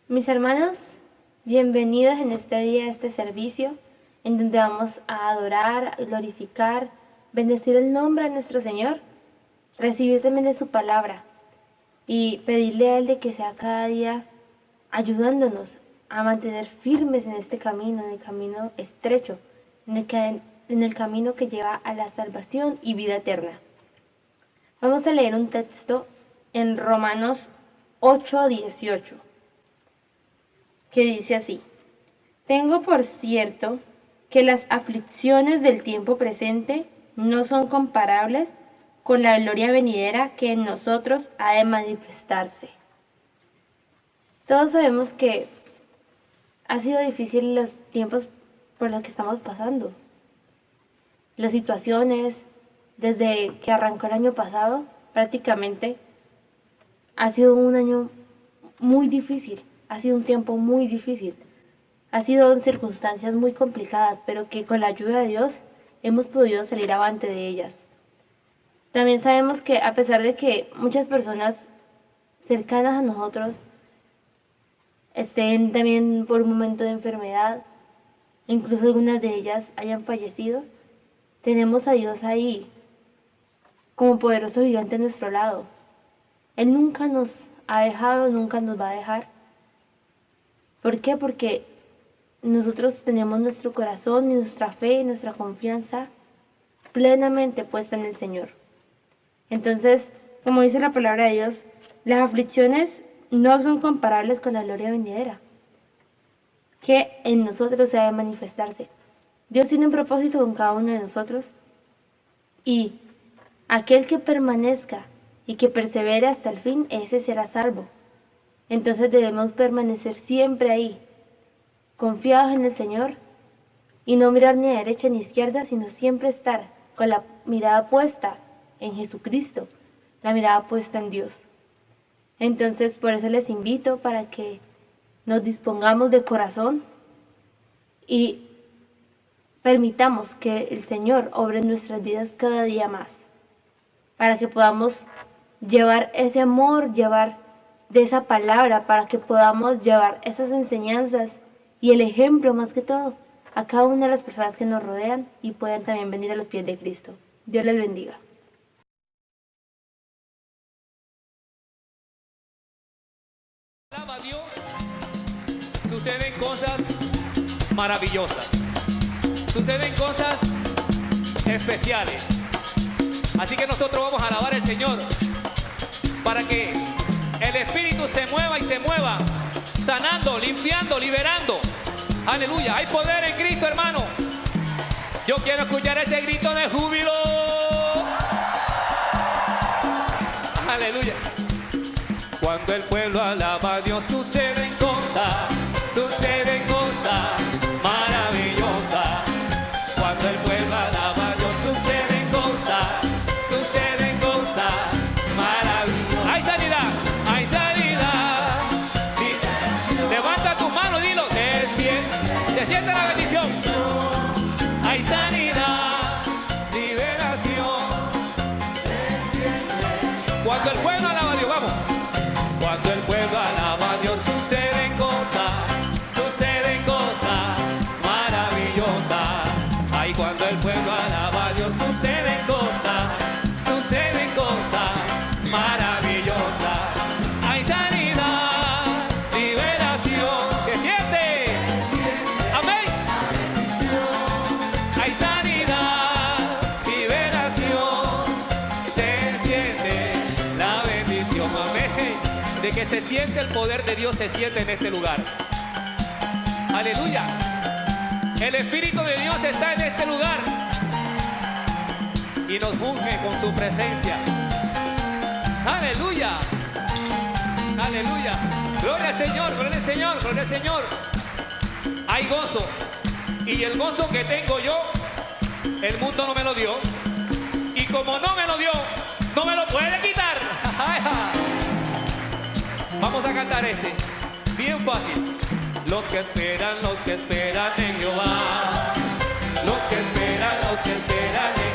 Mis hermanos, bienvenidos en este día a este servicio en donde vamos a adorar, glorificar, bendecir el nombre de nuestro Señor, recibir también de su palabra y pedirle a Él de que sea cada día ayudándonos a mantener firmes en este camino, en el camino estrecho, en el camino que lleva a la salvación y vida eterna. Vamos a leer un texto en Romanos 8:18. que dice así: tengo por cierto que las aflicciones del tiempo presente no son comparables con la gloria venidera que en nosotros ha de manifestarse. Todos sabemos que ha sido difícil los tiempos por los que estamos pasando. Las situaciones, desde que arrancó el año pasado, prácticamente ha sido un año muy difícil. Ha sido un tiempo muy difícil, ha sido circunstancias muy complicadas, pero que con la ayuda de Dios hemos podido salir avante de ellas. También sabemos que a pesar de que muchas personas cercanas a nosotros estén también por un momento de enfermedad, incluso algunas de ellas hayan fallecido, tenemos a Dios ahí como poderoso gigante a nuestro lado. Él nunca nos ha dejado, nunca nos va a dejar. ¿Por qué? Porque nosotros tenemos nuestro corazón y nuestra fe y nuestra confianza plenamente puesta en el Señor. Entonces, como dice la palabra de Dios, las aflicciones no son comparables con la gloria venidera, que en nosotros se ha de manifestarse. Dios tiene un propósito con cada uno de nosotros y aquel que permanezca y que persevere hasta el fin, ese será salvo. Entonces debemos permanecer siempre ahí, confiados en el Señor y no mirar ni a derecha ni a izquierda, sino siempre estar con la mirada puesta en Jesucristo, la mirada puesta en Dios. Entonces por eso les invito para que nos dispongamos de corazón y permitamos que el Señor obre en nuestras vidas cada día más, para que podamos llevar ese amor, llevar de esa palabra, para que podamos llevar esas enseñanzas y el ejemplo más que todo a cada una de las personas que nos rodean y puedan también venir a los pies de Cristo. Dios les bendiga. Alaba a Dios, suceden cosas maravillosas, suceden cosas especiales. Así que nosotros vamos a alabar al Señor para que el Espíritu se mueva y se mueva, sanando, limpiando, liberando. Aleluya, hay poder en Cristo, hermano. Yo quiero escuchar ese grito de júbilo. Aleluya. Cuando el pueblo alaba a Dios, suceden cosas maravillosas. Cuando el pueblo alaba a Dios, suceden cosas maravillosas. Hay sanidad, hay sanidad. Levanta tu mano y dilo, se siente la bendición. Hay sanidad, liberación. Cuando el pueblo alaba a Dios, vamos. Cuando el pueblo alaba a Dios, suceden cosas maravillosas. Ay, cuando el pueblo alaba a Dios, suceden cosas maravillosas. Hay sanidad, liberación. ¿Qué siente? Amén. Hay sanidad, liberación. Se siente la bendición. Amén. De que se siente el poder de Dios, se siente en este lugar. Aleluya. El Espíritu de Dios está en este lugar y nos unge con su presencia. Aleluya. Aleluya. Gloria al Señor, gloria al Señor, gloria al Señor. hay gozo. Y el gozo que tengo yo, el mundo no me lo dio. Y como no me lo dio, no me lo puede quitar. Vamos a cantar este. Bien fácil. Los que esperan en Jehová. Los que esperan en Jehová. Los que esperan en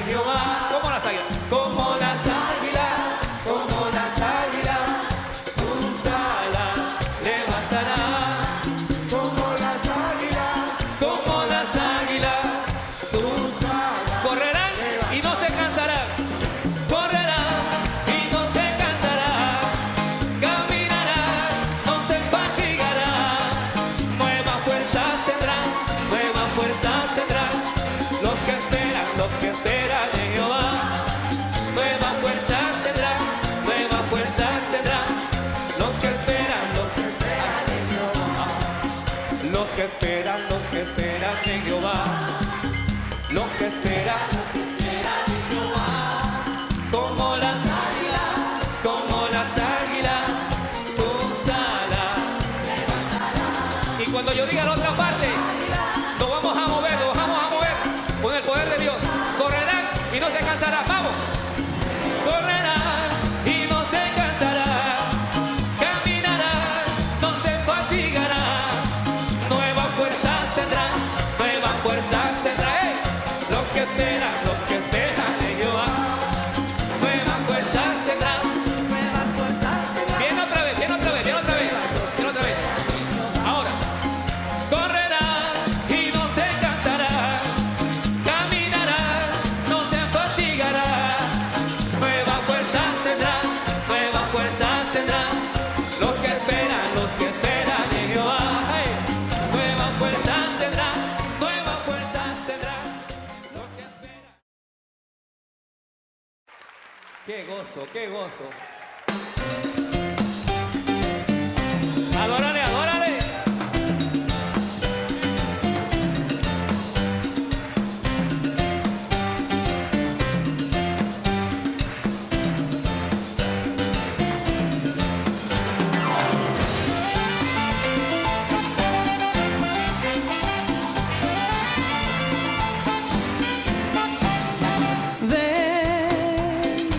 Jehová. Como las águilas. Como las águilas, como las águilas, sus alas levantarán. Como las águilas, sus alas. Correrán y no se cansarán. Correrán y no se cansarán. Caminarán, no se fatigarán. Nuevas fuerzas tendrán, nuevas fuerzas tendrán. Los que esperan en Jehová, nuevas fuerzas tendrán, nuevas fuerzas tendrán. Los que esperan en Jehová, los que esperan en Jehová, los que esperan en Jehová, como las águilas, tus alas levantarán. Y cuando yo diga la otra parte, nos vamos a mover con el poder de Dios. Correrán y no se cansarán. Vamos. Correrán y no se cansarán. Caminarán, no se fatigarán. Nuevas fuerzas tendrán, nuevas fuerzas tendrán. ¡Hey! Los que esperan en Jehová. Nuevas fuerzas tendrán. Viene otra vez. Ahora. Correrán y no se cansarán. Caminarán, no se fatigarán. Nuevas fuerzas tendrán, nuevas fuerzas tendrán. Los que esperan en Jehová. Hey. Nuevas fuerzas tendrán, nuevas fuerzas tendrán. Los que esperan. Qué gozo, qué gozo. Adórale, adórale. Ven,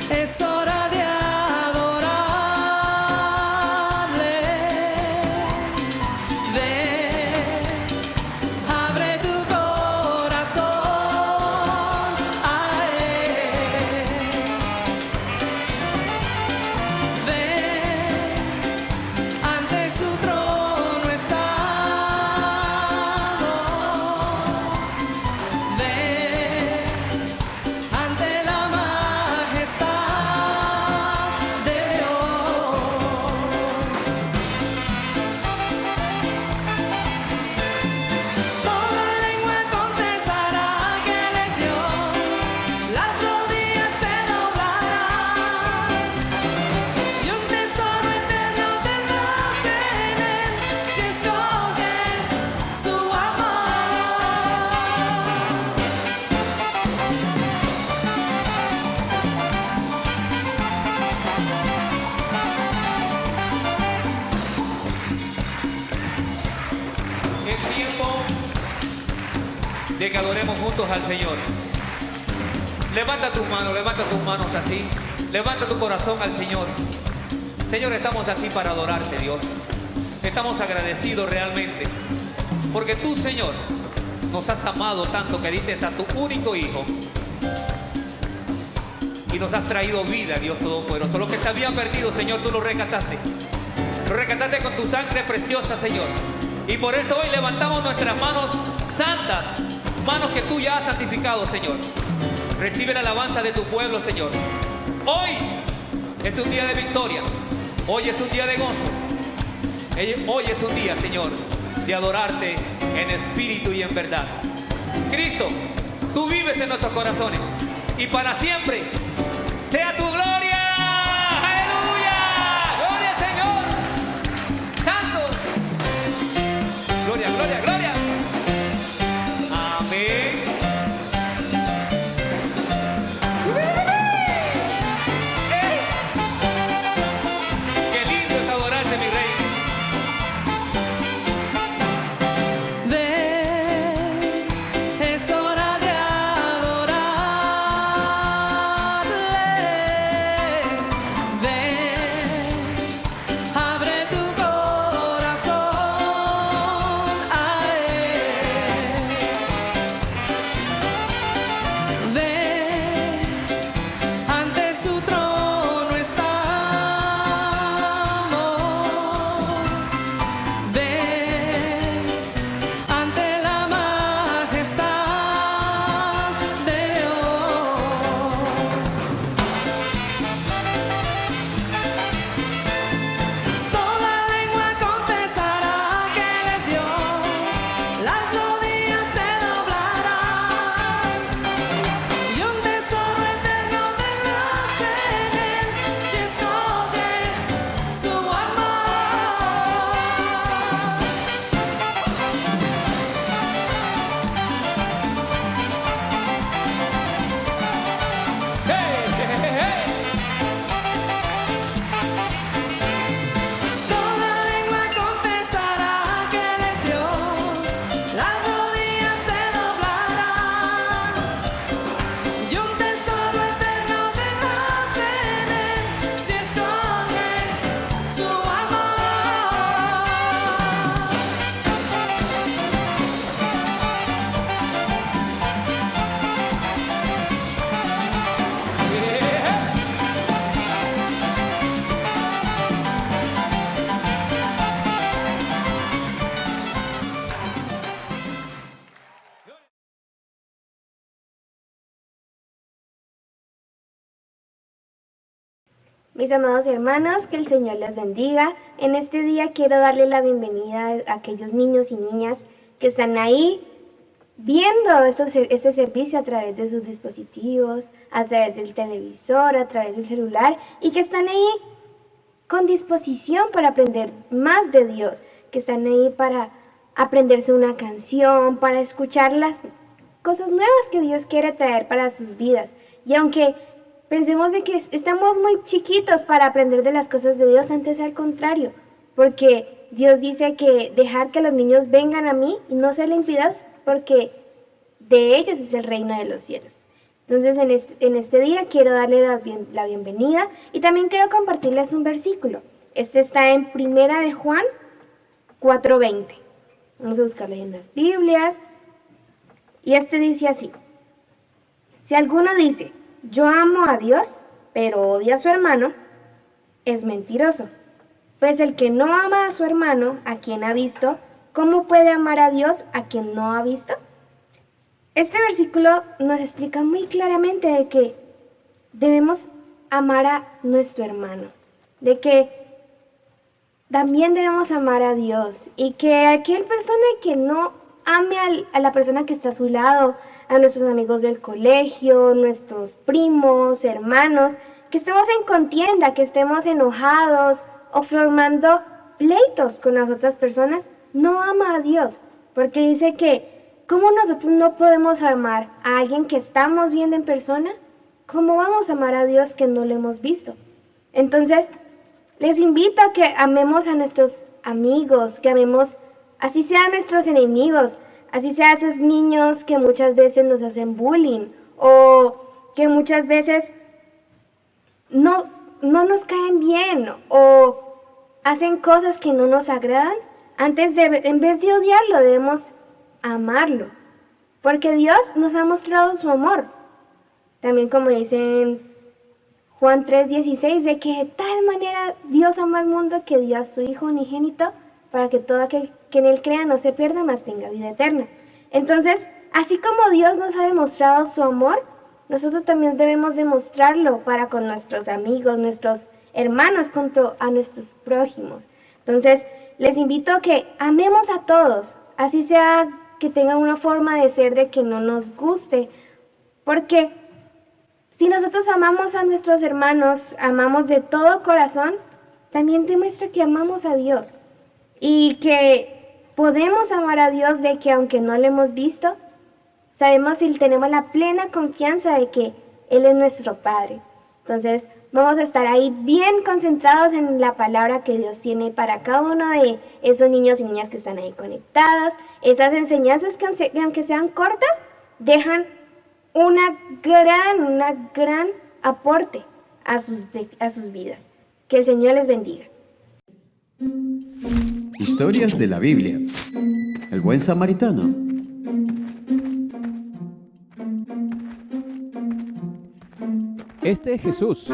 es hora de adorarle. Ven, abre tu corazón a Él. Ven, ante su trono estamos. Ven, ante la majestad de Dios. Toda lengua confesará que Él es Dios, las rodillas se doblarán, y un tesoro eterno tendrás en Él si escoges su amor. Es tiempo de que adoremos juntos al Señor. Levanta tus manos así. Levanta tu corazón al Señor. Señor, estamos aquí para adorarte, Dios. Estamos agradecidos realmente. Porque tú, Señor, nos has amado tanto que diste a tu único Hijo. Y nos has traído vida, Dios Todopoderoso. Lo que se había perdido, Señor, tú lo rescataste. Lo rescataste con tu sangre preciosa, Señor. Y por eso hoy levantamos nuestras manos santas, manos que tú ya has santificado, Señor. Recibe la alabanza de tu pueblo, Señor. Hoy es un día de victoria. Hoy es un día de gozo. Hoy es un día, Señor, de adorarte en espíritu y en verdad. Cristo, tú vives en nuestros corazones y para siempre sea tu gloria. Aleluya. Gloria al Señor. Santo. Gloria, gloria, gloria. Amén. Qué lindo es adorarte, mi rey. Ven, es hora de adorarle. Ven, abre tu corazón a Él. Ven, ante su trono estamos. Ven, ante la majestad de Dios. Toda lengua confesará que Él es Dios, las rodillas se doblarán, y un tesoro eterno tendrás en Él si escoges su amor. Hey, hey, hey, hey. Toda lengua confesará que Él es Dios, las rodillas se doblarán, y un tesoro eterno tendrás en Él si escoges su amor. Mis amados hermanos, que el Señor les bendiga. En este día quiero darle la bienvenida a aquellos niños y niñas que están ahí viendo este servicio a través de sus dispositivos, a través del televisor, a través del celular, y que están ahí con disposición para aprender más de Dios, que están ahí para aprenderse una canción, para escuchar las cosas nuevas que Dios quiere traer para sus vidas. Y aunque pensemos de que estamos muy chiquitos para aprender de las cosas de Dios, antes al contrario, porque Dios dice que dejar que los niños vengan a mí y no se le impidas, porque de ellos es el reino de los cielos. Entonces en este día quiero darle la bienvenida y también quiero compartirles un versículo. Este está en Primera de Juan 4:20. Vamos a buscarlo ahí en las Biblias. Y este dice así: si alguno dice, yo amo a Dios, pero odia a su hermano, es mentiroso. Pues el que no ama a su hermano, a quien ha visto, ¿cómo puede amar a Dios a quien no ha visto? Este versículo nos explica muy claramente de que debemos amar a nuestro hermano, de que también debemos amar a Dios, y que aquella persona que no ame a la persona que está a su lado, a nuestros amigos del colegio, nuestros primos, hermanos, que estemos en contienda, que estemos enojados o formando pleitos con las otras personas, no ama a Dios, porque dice que ¿cómo nosotros no podemos amar a alguien que estamos viendo en persona? ¿Cómo vamos a amar a Dios que no lo hemos visto? Entonces, les invito a que amemos a nuestros amigos, que amemos, así sean nuestros enemigos, así sean esos niños que muchas veces nos hacen bullying o que muchas veces no nos caen bien o hacen cosas que no nos agradan. En vez de odiarlo, debemos amarlo, porque Dios nos ha mostrado su amor. También como dice en Juan 3:16, de que de tal manera Dios amó al mundo que dio a su Hijo unigénito para que todo aquel que en Él crea no se pierda, mas tenga vida eterna. Entonces, así como Dios nos ha demostrado su amor, nosotros también debemos demostrarlo para con nuestros amigos, nuestros hermanos, junto a nuestros prójimos. Entonces, les invito a que amemos a todos, así sea que tengan una forma de ser de que no nos guste, porque Si nosotros amamos a nuestros hermanos, amamos de todo corazón, también demuestra que amamos a Dios y que podemos amar a Dios, de que aunque no lo hemos visto, sabemos y tenemos la plena confianza de que Él es nuestro Padre. Entonces vamos a estar ahí bien concentrados en la palabra que Dios tiene para cada uno de esos niños y niñas que están ahí conectadas. Esas enseñanzas que aunque sean cortas, dejan una gran aporte a sus vidas. Que el Señor les bendiga. Historias de la Biblia. El buen samaritano. Este es Jesús.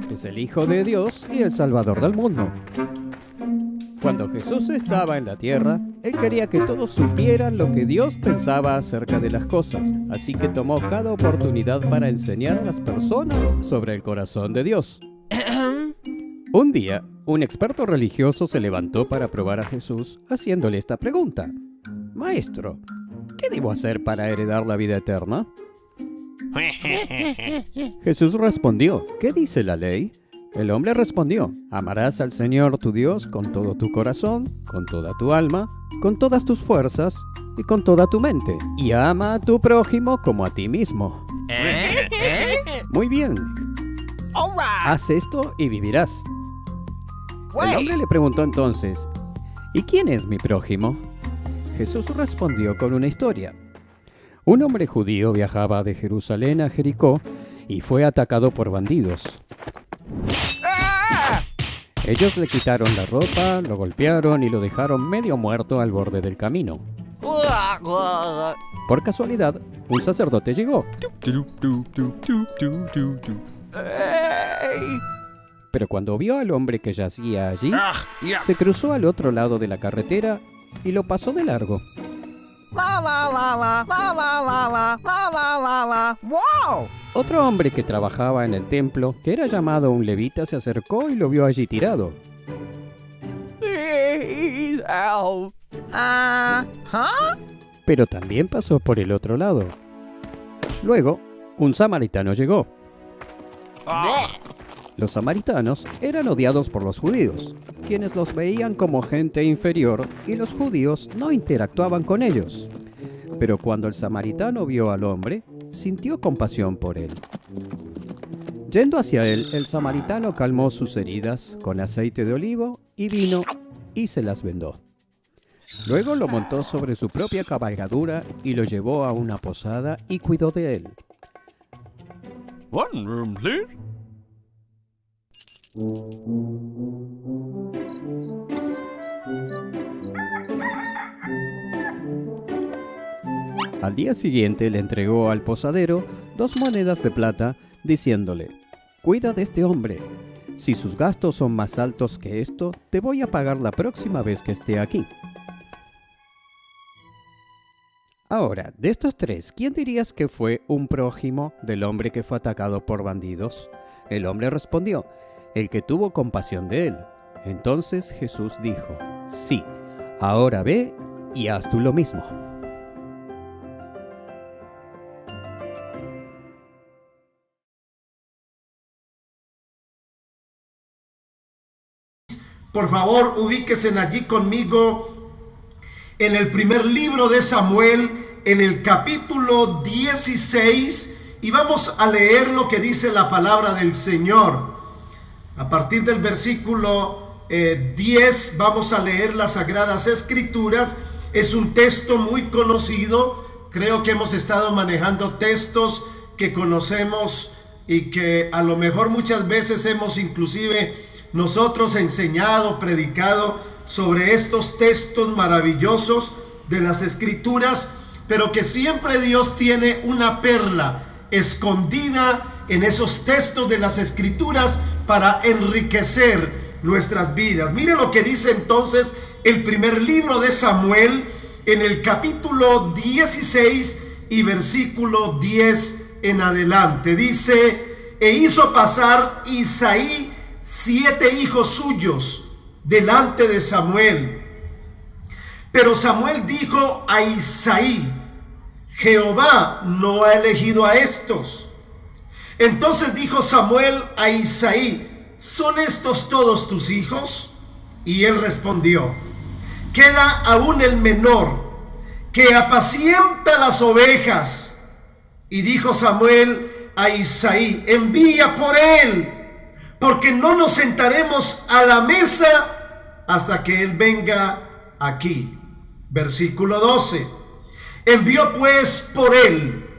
Es el Hijo de Dios y el Salvador del mundo. Cuando Jesús estaba en la tierra, Él quería que todos supieran lo que Dios pensaba acerca de las cosas, así que tomó cada oportunidad para enseñar a las personas sobre el corazón de Dios. Un día, un experto religioso se levantó para probar a Jesús, haciéndole esta pregunta: Maestro, ¿qué debo hacer para heredar la vida eterna? Jesús respondió: ¿qué dice la ley? El hombre respondió: amarás al Señor tu Dios con todo tu corazón, con toda tu alma, con todas tus fuerzas y con toda tu mente, y ama a tu prójimo como a ti mismo. Muy bien. Haz esto y vivirás. El hombre le preguntó entonces: ¿y quién es mi prójimo? Jesús respondió con una historia. Un hombre judío viajaba de Jerusalén a Jericó y fue atacado por bandidos. Ellos le quitaron la ropa, lo golpearon y lo dejaron medio muerto al borde del camino. Por casualidad, un sacerdote llegó. Pero cuando vio al hombre que yacía allí, se cruzó al otro lado de la carretera y lo pasó de largo. ¡Wow! Otro hombre que trabajaba en el templo, que era llamado un levita, se acercó y lo vio allí tirado. Pero también pasó por el otro lado. Luego, un samaritano llegó. Los samaritanos eran odiados por los judíos, quienes los veían como gente inferior, y los judíos no interactuaban con ellos. Pero cuando el samaritano vio al hombre, sintió compasión por él. Yendo hacia él, el samaritano calmó sus heridas con aceite de olivo y vino y se las vendó. Luego lo montó sobre su propia cabalgadura y lo llevó a una posada y cuidó de él. One room, please. Al día siguiente le entregó al posadero 2 monedas de plata, diciéndole: cuida de este hombre. Si sus gastos son más altos que esto, te voy a pagar la próxima vez que esté aquí. Ahora, de estos 3, ¿quién dirías que fue un prójimo del hombre que fue atacado por bandidos? El hombre respondió: el que tuvo compasión de él. Entonces Jesús dijo: sí, ahora ve y haz tú lo mismo. Por favor, ubíquense allí conmigo en el primer libro de Samuel, en el capítulo 16, y vamos a leer lo que dice la palabra del Señor. A partir del versículo 10 vamos a leer las Sagradas Escrituras. Es un texto muy conocido. Creo que hemos estado manejando textos que conocemos y que a lo mejor muchas veces hemos inclusive nosotros enseñado, predicado sobre estos textos maravillosos de las Escrituras, pero que siempre Dios tiene una perla escondida en esos textos de las Escrituras para enriquecer nuestras vidas. Mire lo que dice entonces el primer libro de Samuel en el capítulo 16 y versículo 10 en adelante. Dice: e hizo pasar Isaí 7 hijos suyos delante de Samuel. Pero Samuel dijo a Isaí: Jehová no ha elegido a estos. Entonces dijo Samuel a Isaí: ¿son estos todos tus hijos? Y él respondió: queda aún el menor, que apacienta las ovejas. Y dijo Samuel a Isaí: envía por él, porque no nos sentaremos a la mesa hasta que él venga aquí. Versículo 12. Envió pues por él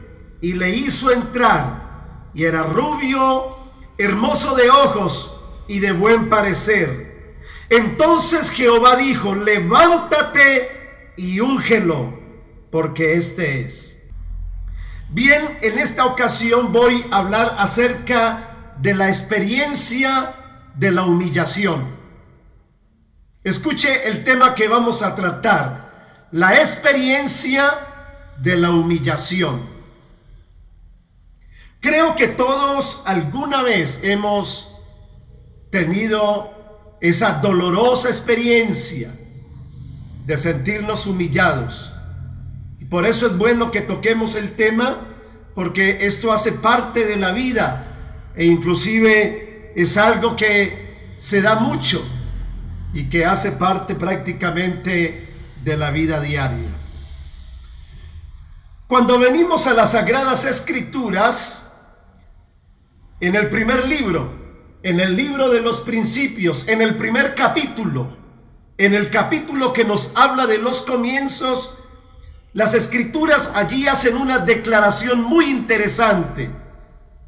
y le hizo entrar, y era rubio, hermoso de ojos y de buen parecer. Entonces Jehová dijo: levántate y úngelo, porque este es. Bien, en esta ocasión voy a hablar acerca de la experiencia de la humillación. Escuche el tema que vamos a tratar: la experiencia de la humillación. Creo que todos alguna vez hemos tenido esa dolorosa experiencia de sentirnos humillados. Y por eso es bueno que toquemos el tema, porque esto hace parte de la vida e inclusive es algo que se da mucho y que hace parte prácticamente de la vida diaria. Cuando venimos a las Sagradas Escrituras, en el primer libro, en el libro de los Principios, en el primer capítulo, en el capítulo que nos habla de los comienzos, las Escrituras allí hacen una declaración muy interesante.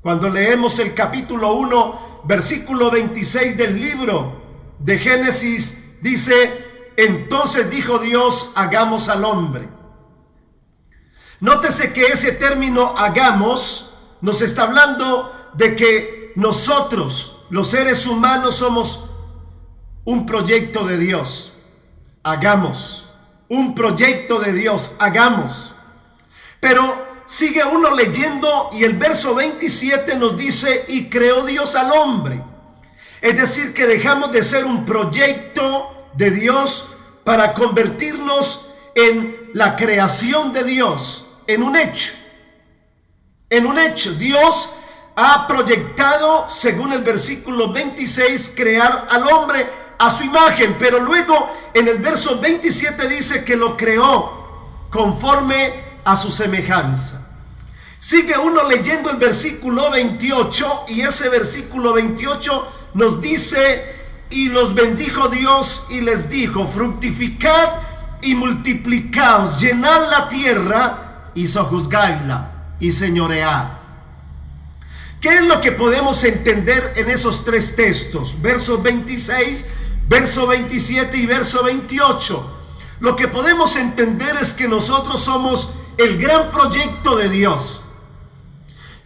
Cuando leemos el capítulo 1, versículo 26 del libro de Génesis, dice: entonces dijo Dios: hagamos al hombre. Nótese que ese término hagamos nos está hablando de que nosotros, los seres humanos, somos un proyecto de Dios. Hagamos, un proyecto de Dios, hagamos. Pero sigue uno leyendo y el verso 27 nos dice: y creó Dios al hombre. Es decir, que dejamos de ser un proyecto de Dios para convertirnos en la creación de Dios, en un hecho. En un hecho. Dios ha proyectado, según el versículo 26, crear al hombre a su imagen, pero luego en el verso 27 dice que lo creó conforme a su semejanza. Sigue uno leyendo el versículo 28 y ese versículo 28 nos dice: y los bendijo Dios y les dijo: fructificad y multiplicaos, llenad la tierra y sojuzgadla y señoread. ¿Qué es lo que podemos entender en esos tres textos? Verso 26, verso 27 y verso 28. Lo que podemos entender es que nosotros somos el gran proyecto de Dios,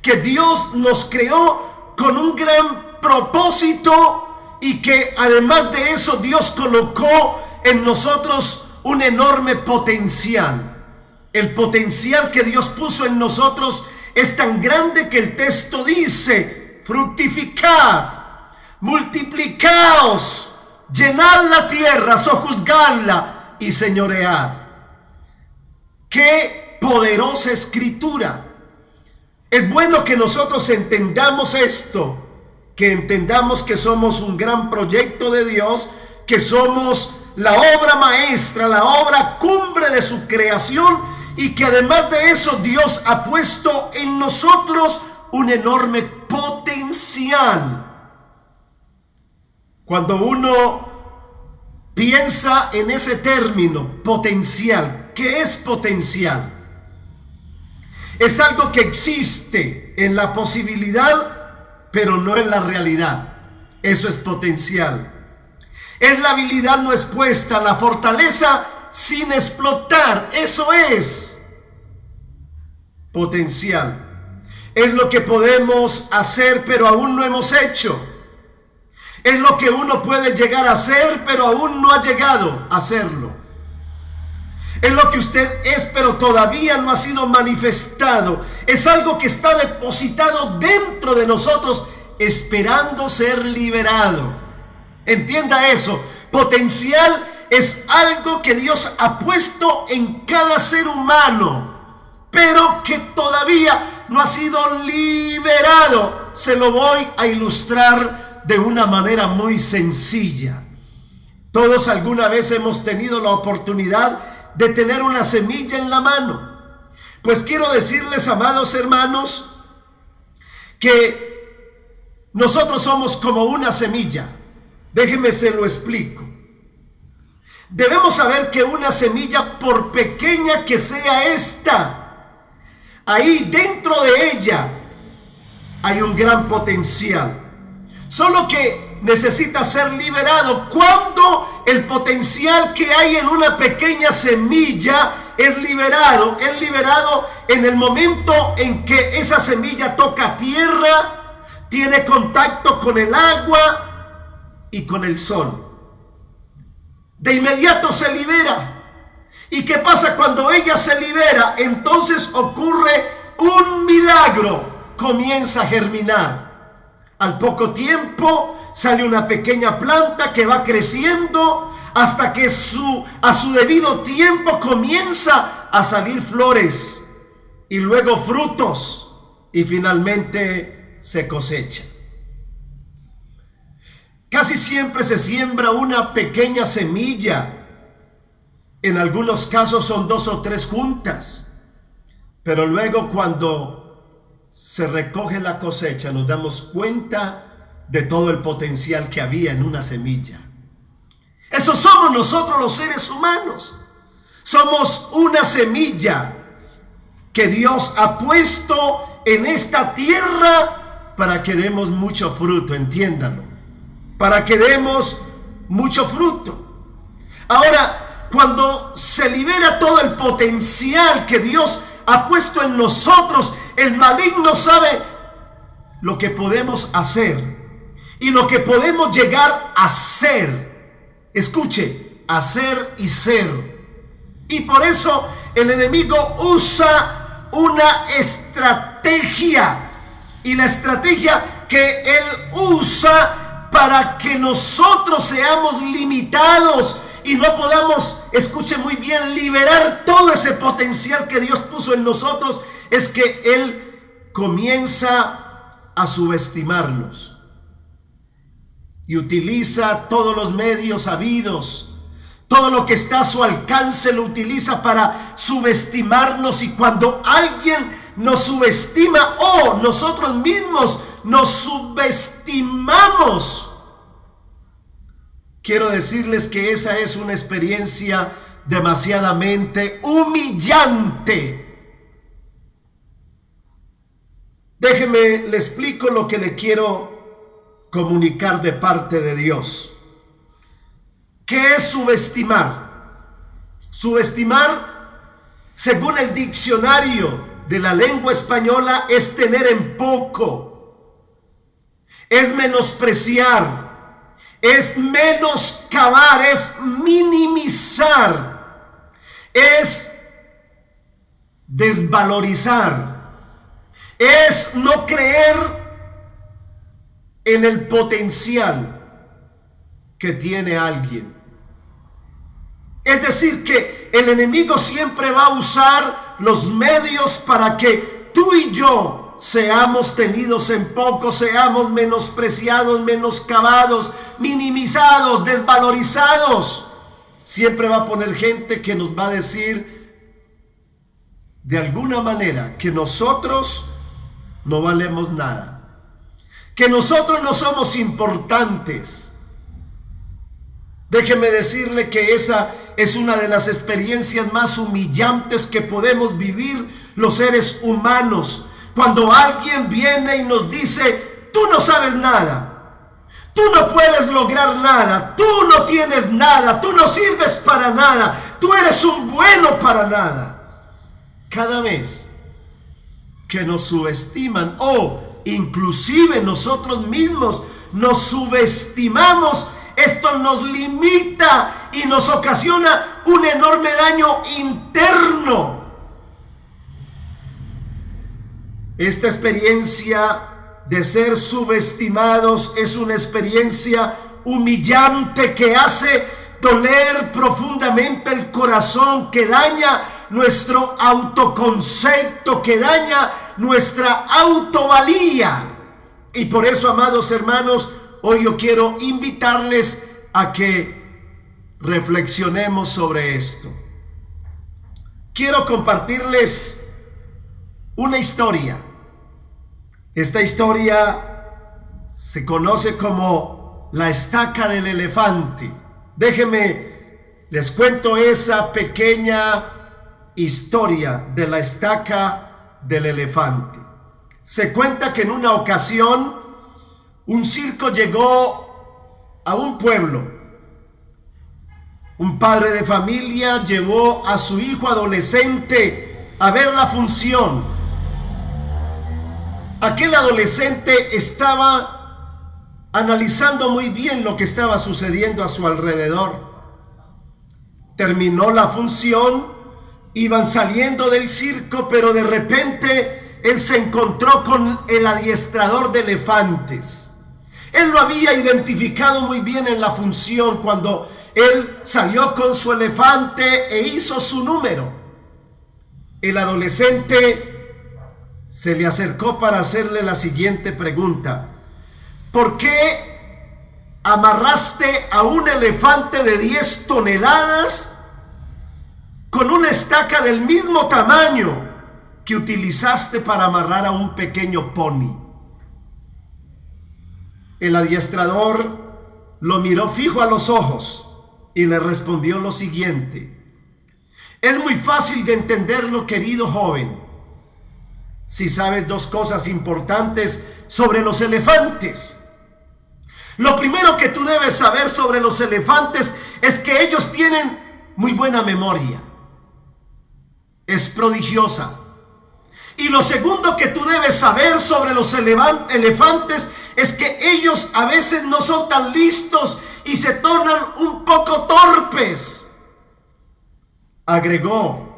que Dios nos creó con un gran propósito y que además de eso Dios colocó en nosotros un enorme potencial. El potencial que Dios puso en nosotros es tan grande que el texto dice: fructificad, multiplicaos, llenad la tierra, sojuzgadla y señoread. ¡Qué poderosa escritura! Es bueno que nosotros entendamos esto, que entendamos que somos un gran proyecto de Dios, que somos la obra maestra, la obra cumbre de su creación, y que además de eso Dios ha puesto en nosotros un enorme potencial. Cuando uno piensa en ese término, potencial, ¿qué es potencial? Es algo que existe en la posibilidad, pero no en la realidad. Eso es potencial. Es la habilidad no expuesta, la fortaleza sin explotar. Eso es potencial. Es lo que podemos hacer, pero aún no hemos hecho. Es lo que uno puede llegar a hacer, pero aún no ha llegado a hacerlo. Es lo que usted es, pero todavía no ha sido manifestado. Es algo que está depositado dentro de nosotros, esperando ser liberado. Entienda eso. Potencial es algo que Dios ha puesto en cada ser humano, pero que todavía no ha sido liberado. Se lo voy a ilustrar de una manera muy sencilla. Todos alguna vez hemos tenido la oportunidad de tener una semilla en la mano. Pues quiero decirles, amados hermanos, que nosotros somos como una semilla. Déjenme se lo explico. Debemos saber que una semilla, por pequeña que sea esta, ahí dentro de ella hay un gran potencial. Solo que necesita ser liberado. Cuando el potencial que hay en una pequeña semilla es liberado en el momento en que esa semilla toca tierra, tiene contacto con el agua y con el sol. De inmediato se libera. ¿Y qué pasa cuando ella se libera? Entonces ocurre un milagro. Comienza a germinar. Al poco tiempo sale una pequeña planta que va creciendo hasta que a su debido tiempo comienza a salir flores y luego frutos y finalmente se cosecha. Casi siempre se siembra una pequeña semilla. En algunos casos son 2 o 3 juntas. Pero luego cuando se recoge la cosecha nos damos cuenta de todo el potencial que había en una semilla. Eso somos nosotros los seres humanos. Somos una semilla que Dios ha puesto en esta tierra para que demos mucho fruto, entiéndanlo. Para que demos mucho fruto. Ahora, cuando se libera todo el potencial que Dios ha puesto en nosotros, el maligno sabe lo que podemos hacer y lo que podemos llegar a ser. Escuche, hacer y ser. Y por eso el enemigo usa una estrategia. Y la estrategia que él usa para que nosotros seamos limitados y no podamos, escuche muy bien, liberar todo ese potencial que Dios puso en nosotros, es que él comienza a subestimarnos y utiliza todos los medios habidos, todo lo que está a su alcance lo utiliza para subestimarnos. Y cuando alguien nos subestima o nosotros mismos nos subestimamos, quiero decirles que esa es una experiencia demasiadamente humillante. Déjeme, le explico lo que le quiero comunicar de parte de Dios. ¿Qué es subestimar? Subestimar, según el diccionario de la lengua española, es tener en poco, es menospreciar, es menoscabar, es minimizar, es desvalorizar, es no creer en el potencial que tiene alguien. Es decir, que el enemigo siempre va a usar los medios para que tú y yo seamos tenidos en poco, seamos menospreciados, menoscabados, minimizados, desvalorizados. Siempre va a poner gente que nos va a decir de alguna manera que nosotros no valemos nada, que nosotros no somos importantes. Déjeme decirle que esa es una de las experiencias más humillantes que podemos vivir los seres humanos. Cuando alguien viene y nos dice: tú no sabes nada, tú no puedes lograr nada, tú no tienes nada, tú no sirves para nada, tú eres un bueno para nada. Cada vez que nos subestiman o inclusive nosotros mismos nos subestimamos, esto nos limita y nos ocasiona un enorme daño interno. Esta experiencia de ser subestimados es una experiencia humillante que hace doler profundamente el corazón, que daña nuestro autoconcepto, que daña nuestra autovalía. Y por eso, amados hermanos, hoy yo quiero invitarles a que reflexionemos sobre esto. Quiero compartirles una historia. Esta historia se conoce como la estaca del elefante. Déjenme, les cuento esa pequeña historia de la estaca del elefante. Se cuenta que en una ocasión un circo llegó a un pueblo. Un padre de familia llevó a su hijo adolescente a ver la función. Aquel adolescente estaba analizando muy bien lo que estaba sucediendo a su alrededor. Terminó la función, iban saliendo del circo, pero de repente él se encontró con el adiestrador de elefantes. Él lo había identificado muy bien en la función cuando él salió con su elefante e hizo su número. El adolescente se le acercó para hacerle la siguiente pregunta: ¿por qué amarraste a un elefante de 10 toneladas con una estaca del mismo tamaño que utilizaste para amarrar a un pequeño pony? El adiestrador lo miró fijo a los ojos y le respondió lo siguiente: es muy fácil de entenderlo, querido joven, si sabes dos cosas importantes sobre los elefantes. Lo primero que tú debes saber sobre los elefantes es que ellos tienen muy buena memoria. Es prodigiosa. Y lo segundo que tú debes saber sobre los elefantes es que ellos a veces no son tan listos y se tornan un poco torpes, agregó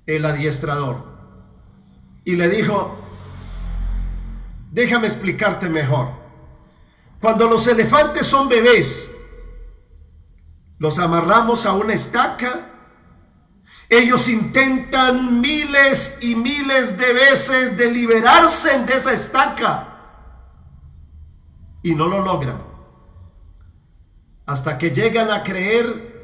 el adiestrador. Y le dijo: déjame explicarte mejor. Cuando los elefantes son bebés, los amarramos a una estaca. Ellos intentan miles y miles de veces de liberarse de esa estaca y no lo logran, hasta que llegan a creer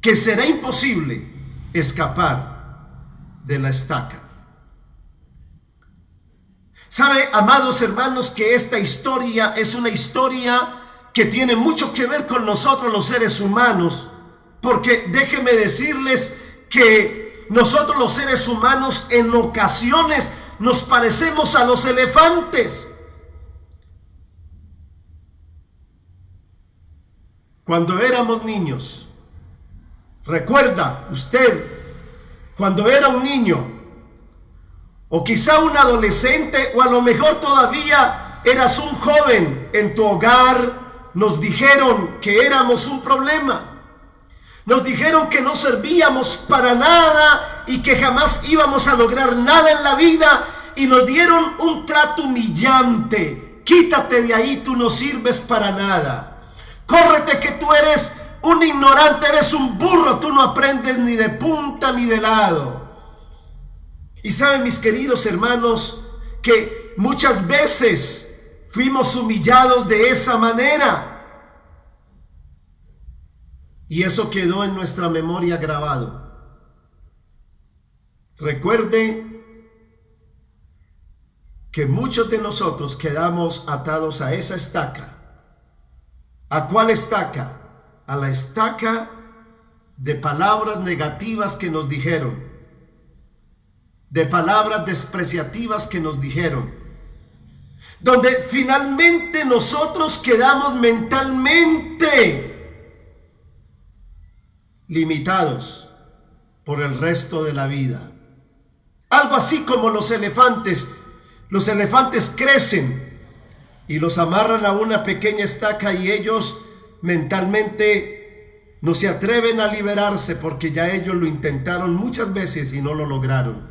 que será imposible escapar de la estaca. ¿Sabe, amados hermanos, que esta historia es una historia que tiene mucho que ver con nosotros los seres humanos? Porque déjenme decirles que nosotros los seres humanos en ocasiones nos parecemos a los elefantes. Cuando éramos niños, recuerda usted, cuando era un niño, o quizá un adolescente, o a lo mejor todavía eras un joven en tu hogar, nos dijeron que éramos un problema. Nos dijeron que no servíamos para nada y que jamás íbamos a lograr nada en la vida, y nos dieron un trato humillante. Quítate de ahí, tú no sirves para nada. Córrete que tú eres un ignorante, eres un burro, tú no aprendes ni de punta ni de lado. Y saben, mis queridos hermanos, que muchas veces fuimos humillados de esa manera. Y eso quedó en nuestra memoria grabado. Recuerde que muchos de nosotros quedamos atados a esa estaca. ¿A cuál estaca? A la estaca de palabras negativas que nos dijeron, de palabras despreciativas que nos dijeron, donde finalmente nosotros quedamos mentalmente limitados por el resto de la vida. Algo así como los elefantes. Los elefantes crecen y los amarran a una pequeña estaca, y ellos mentalmente no se atreven a liberarse porque ya ellos lo intentaron muchas veces y no lo lograron.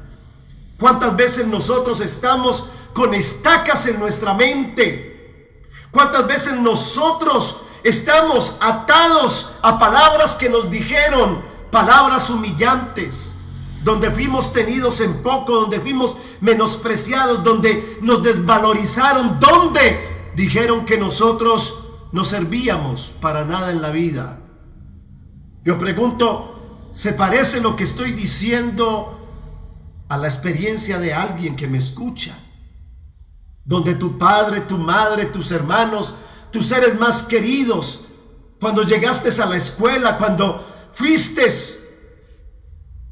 ¿Cuántas veces nosotros estamos con estacas en nuestra mente? ¿Cuántas veces nosotros estamos atados a palabras que nos dijeron, palabras humillantes, donde fuimos tenidos en poco, donde fuimos menospreciados, donde nos desvalorizaron, donde dijeron que nosotros no servíamos para nada en la vida. Yo pregunto, ¿se parece lo que estoy diciendo a la experiencia de alguien que me escucha? Donde tu padre, tu madre, tus hermanos, tus seres más queridos, cuando llegaste a la escuela, cuando fuiste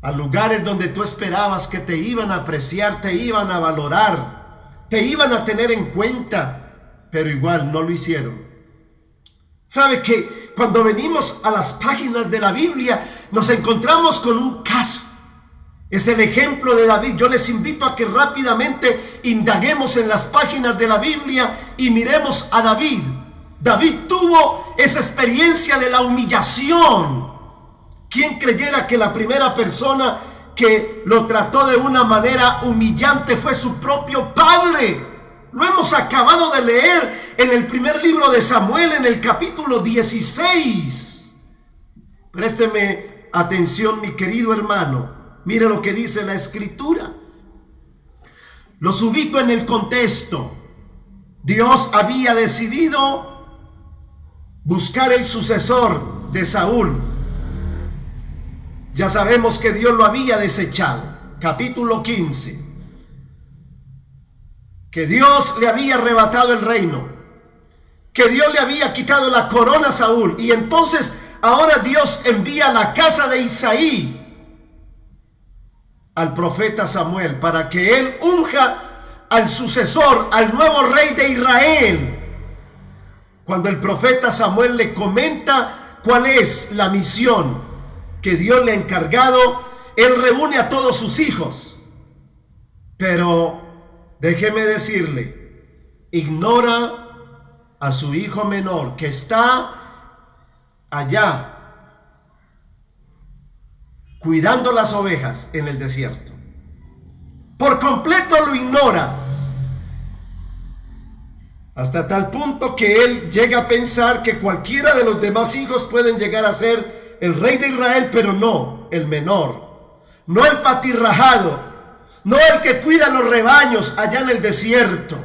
a lugares donde tú esperabas que te iban a apreciar, te iban a valorar, te iban a tener en cuenta, pero igual no lo hicieron. ¿Sabe que cuando venimos a las páginas de la Biblia nos encontramos con un caso? Es el ejemplo de David. Yo les invito a que rápidamente indaguemos en las páginas de la Biblia y miremos a David. David tuvo esa experiencia de la humillación. ¿Quién creyera que la primera persona que lo trató de una manera humillante fue su propio padre? Lo hemos acabado de leer en el primer libro de Samuel, en el capítulo 16. Présteme atención, mi querido hermano. Mire lo que dice la Escritura. Los ubico en el contexto. Dios había decidido buscar el sucesor de Saúl. Ya sabemos que Dios lo había desechado. Capítulo 15. Que Dios le había arrebatado el reino. Que Dios le había quitado la corona a Saúl. Y entonces ahora Dios envía a la casa de Isaí al profeta Samuel para que él unja al sucesor, al nuevo rey de Israel. Cuando el profeta Samuel le comenta cuál es la misión que Dios le ha encargado, él reúne a todos sus hijos. Pero déjeme decirle, ignora a su hijo menor que está allá cuidando las ovejas en el desierto. Por completo lo ignora, hasta tal punto que él llega a pensar que cualquiera de los demás hijos pueden llegar a ser el rey de Israel, pero no el menor, no el patirrajado, no el que cuida los rebaños allá en el desierto.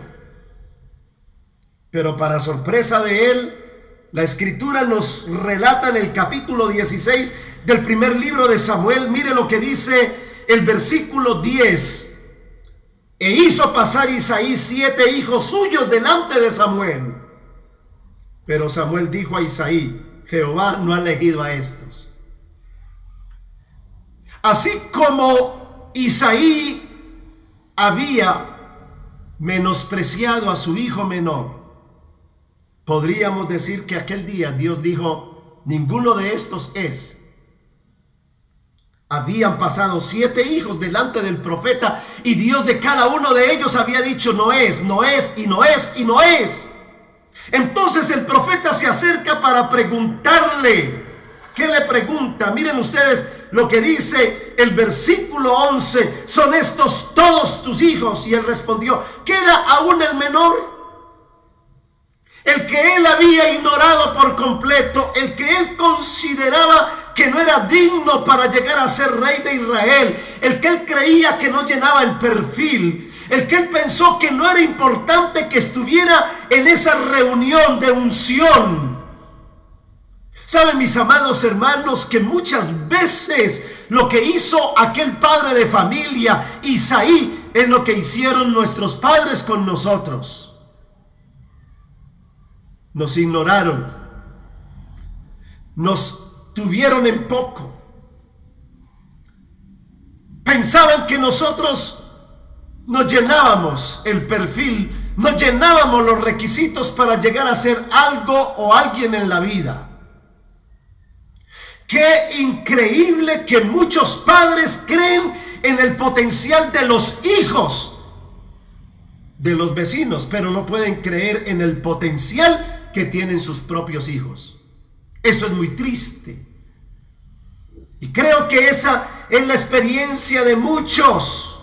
Pero para sorpresa de él, la Escritura nos relata en el capítulo 16 del primer libro de Samuel. Mire lo que dice el versículo 10. E hizo pasar Isaí 7 hijos suyos delante de Samuel. Pero Samuel dijo a Isaí: Jehová no ha elegido a estos. Así como Isaí había menospreciado a su hijo menor, podríamos decir que aquel día Dios dijo: ninguno de estos es. Habían pasado 7 hijos delante del profeta y Dios de cada uno de ellos había dicho: no es, no es, y no es, y no es. Entonces el profeta se acerca para preguntarle. ¿Qué le pregunta? Miren ustedes lo que dice el versículo 11. ¿Son estos todos tus hijos? Y él respondió: ¿queda aún el menor? El que él había ignorado por completo, el que él consideraba que no era digno para llegar a ser rey de Israel, el que él creía que no llenaba el perfil, el que él pensó que no era importante que estuviera en esa reunión de unción. Saben, mis amados hermanos, que muchas veces lo que hizo aquel padre de familia, Isaí, es lo que hicieron nuestros padres con nosotros. Nos ignoraron, nos tuvieron en poco, pensaban que nosotros no llenábamos el perfil, no llenábamos los requisitos para llegar a ser algo o alguien en la vida. Qué increíble que muchos padres creen en el potencial de los hijos de los vecinos, pero no pueden creer en el potencial que tienen sus propios hijos. Eso es muy triste. Y creo que esa es la experiencia de muchos.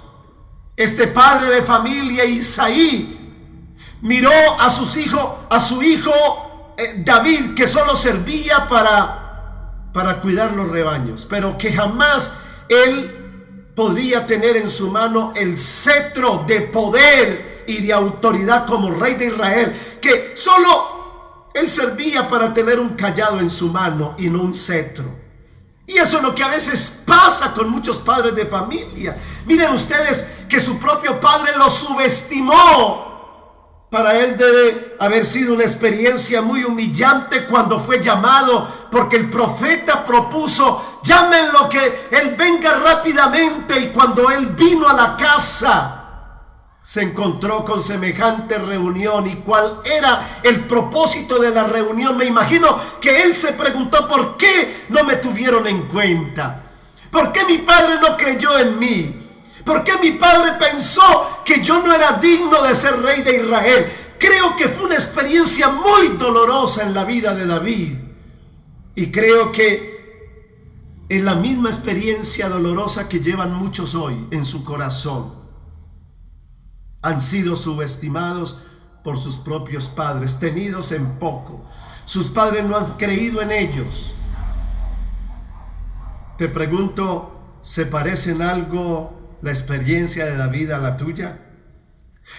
Este padre de familia, Isaí, miró a su hijo David, que solo servía para cuidar los rebaños, pero que jamás él podría tener en su mano el cetro de poder y de autoridad como rey de Israel, que solo él servía para tener un cayado en su mano y no un cetro. Y eso es lo que a veces pasa con muchos padres de familia. Miren ustedes que su propio padre lo subestimó. Para él debe haber sido una experiencia muy humillante cuando fue llamado, porque el profeta propuso: llámenlo, que él venga rápidamente. Y cuando él vino a la casa, se encontró con semejante reunión. ¿Y cuál era el propósito de la reunión? Me imagino que él se preguntó: ¿por qué no me tuvieron en cuenta? ¿Por qué mi padre no creyó en mí? ¿Por qué mi padre pensó que yo no era digno de ser rey de Israel? Creo que fue una experiencia muy dolorosa en la vida de David. Y creo que es la misma experiencia dolorosa que llevan muchos hoy en su corazón. Han sido subestimados por sus propios padres, tenidos en poco. Sus padres no han creído en ellos. Te pregunto, ¿se parece en algo la experiencia de David a la tuya?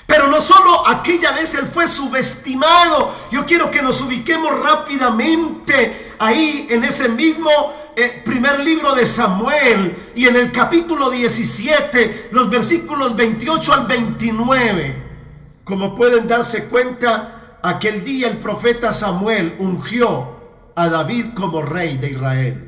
Pero no solo aquella vez él fue subestimado. Yo quiero que nos ubiquemos rápidamente ahí en ese mismo primer libro de Samuel, y en el capítulo 17, los versículos 28 al 29. Como pueden darse cuenta, aquel día el profeta Samuel ungió a David como rey de Israel.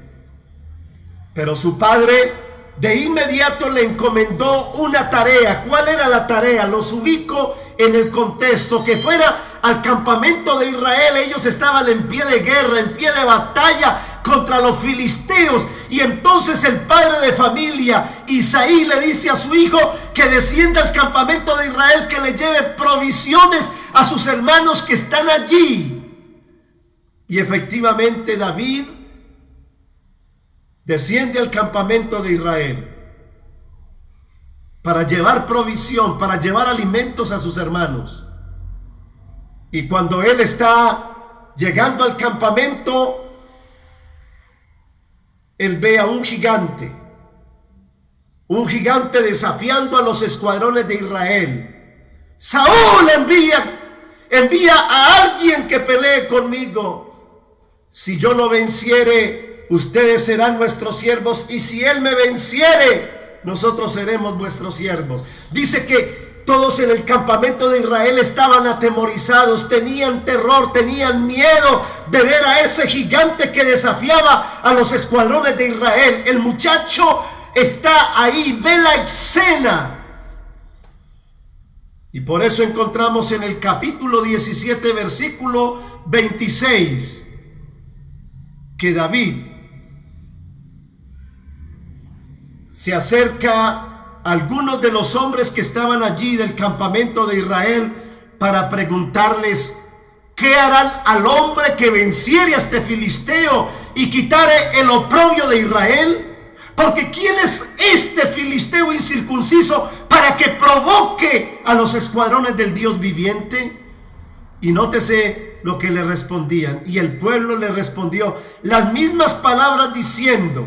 Pero su padre de inmediato le encomendó una tarea. ¿Cuál era la tarea? Los ubico en el contexto: que fuera al campamento de Israel. Ellos estaban en pie de guerra, en pie de batalla contra los filisteos. Y entonces el padre de familia, Isaí, le dice a su hijo que descienda al campamento de Israel, que le lleve provisiones a sus hermanos que están allí. Y efectivamente David desciende al campamento de Israel para llevar provisión, para llevar alimentos a sus hermanos. Y cuando él está llegando al campamento, él ve a un gigante desafiando a los escuadrones de Israel. Saúl envía a alguien que pelee conmigo. Si yo lo venciere, ustedes serán nuestros siervos, y si él me venciere, nosotros seremos vuestros siervos. Dice que todos en el campamento de Israel estaban atemorizados, tenían terror, tenían miedo de ver a ese gigante que desafiaba a los escuadrones de Israel. El muchacho está ahí, ve la escena. Y por eso encontramos en el capítulo 17, versículo 26, que David se acerca a algunos de los hombres que estaban allí del campamento de Israel para preguntarles: ¿qué harán al hombre que venciere a este filisteo y quitare el oprobio de Israel? Porque ¿quién es este filisteo incircunciso para que provoque a los escuadrones del Dios viviente? Y nótese lo que le respondían. Y el pueblo le respondió las mismas palabras, diciendo: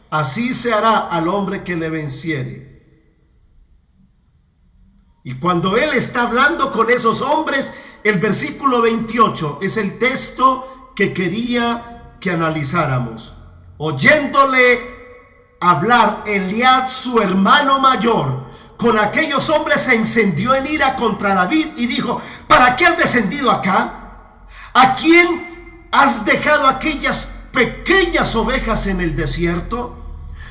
así se hará al hombre que le venciere. Y cuando él está hablando con esos hombres, el versículo 28 es el texto que quería que analizáramos. Oyéndole hablar Eliab, su hermano mayor, con aquellos hombres se encendió en ira contra David y dijo: ¿para qué has descendido acá? ¿A quién has dejado aquellas pequeñas ovejas en el desierto?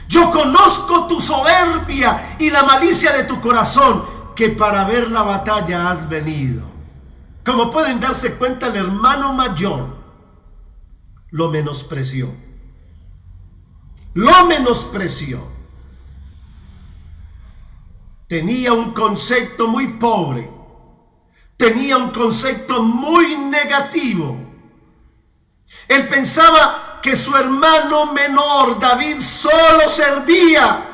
Yo conozco tu soberbia y la malicia de tu corazón, que para ver la batalla has venido. Como pueden darse cuenta, el hermano mayor lo menospreció. Lo menospreció. Tenía un concepto muy pobre. Tenía un concepto muy negativo. Él pensaba que su hermano menor, David, solo servía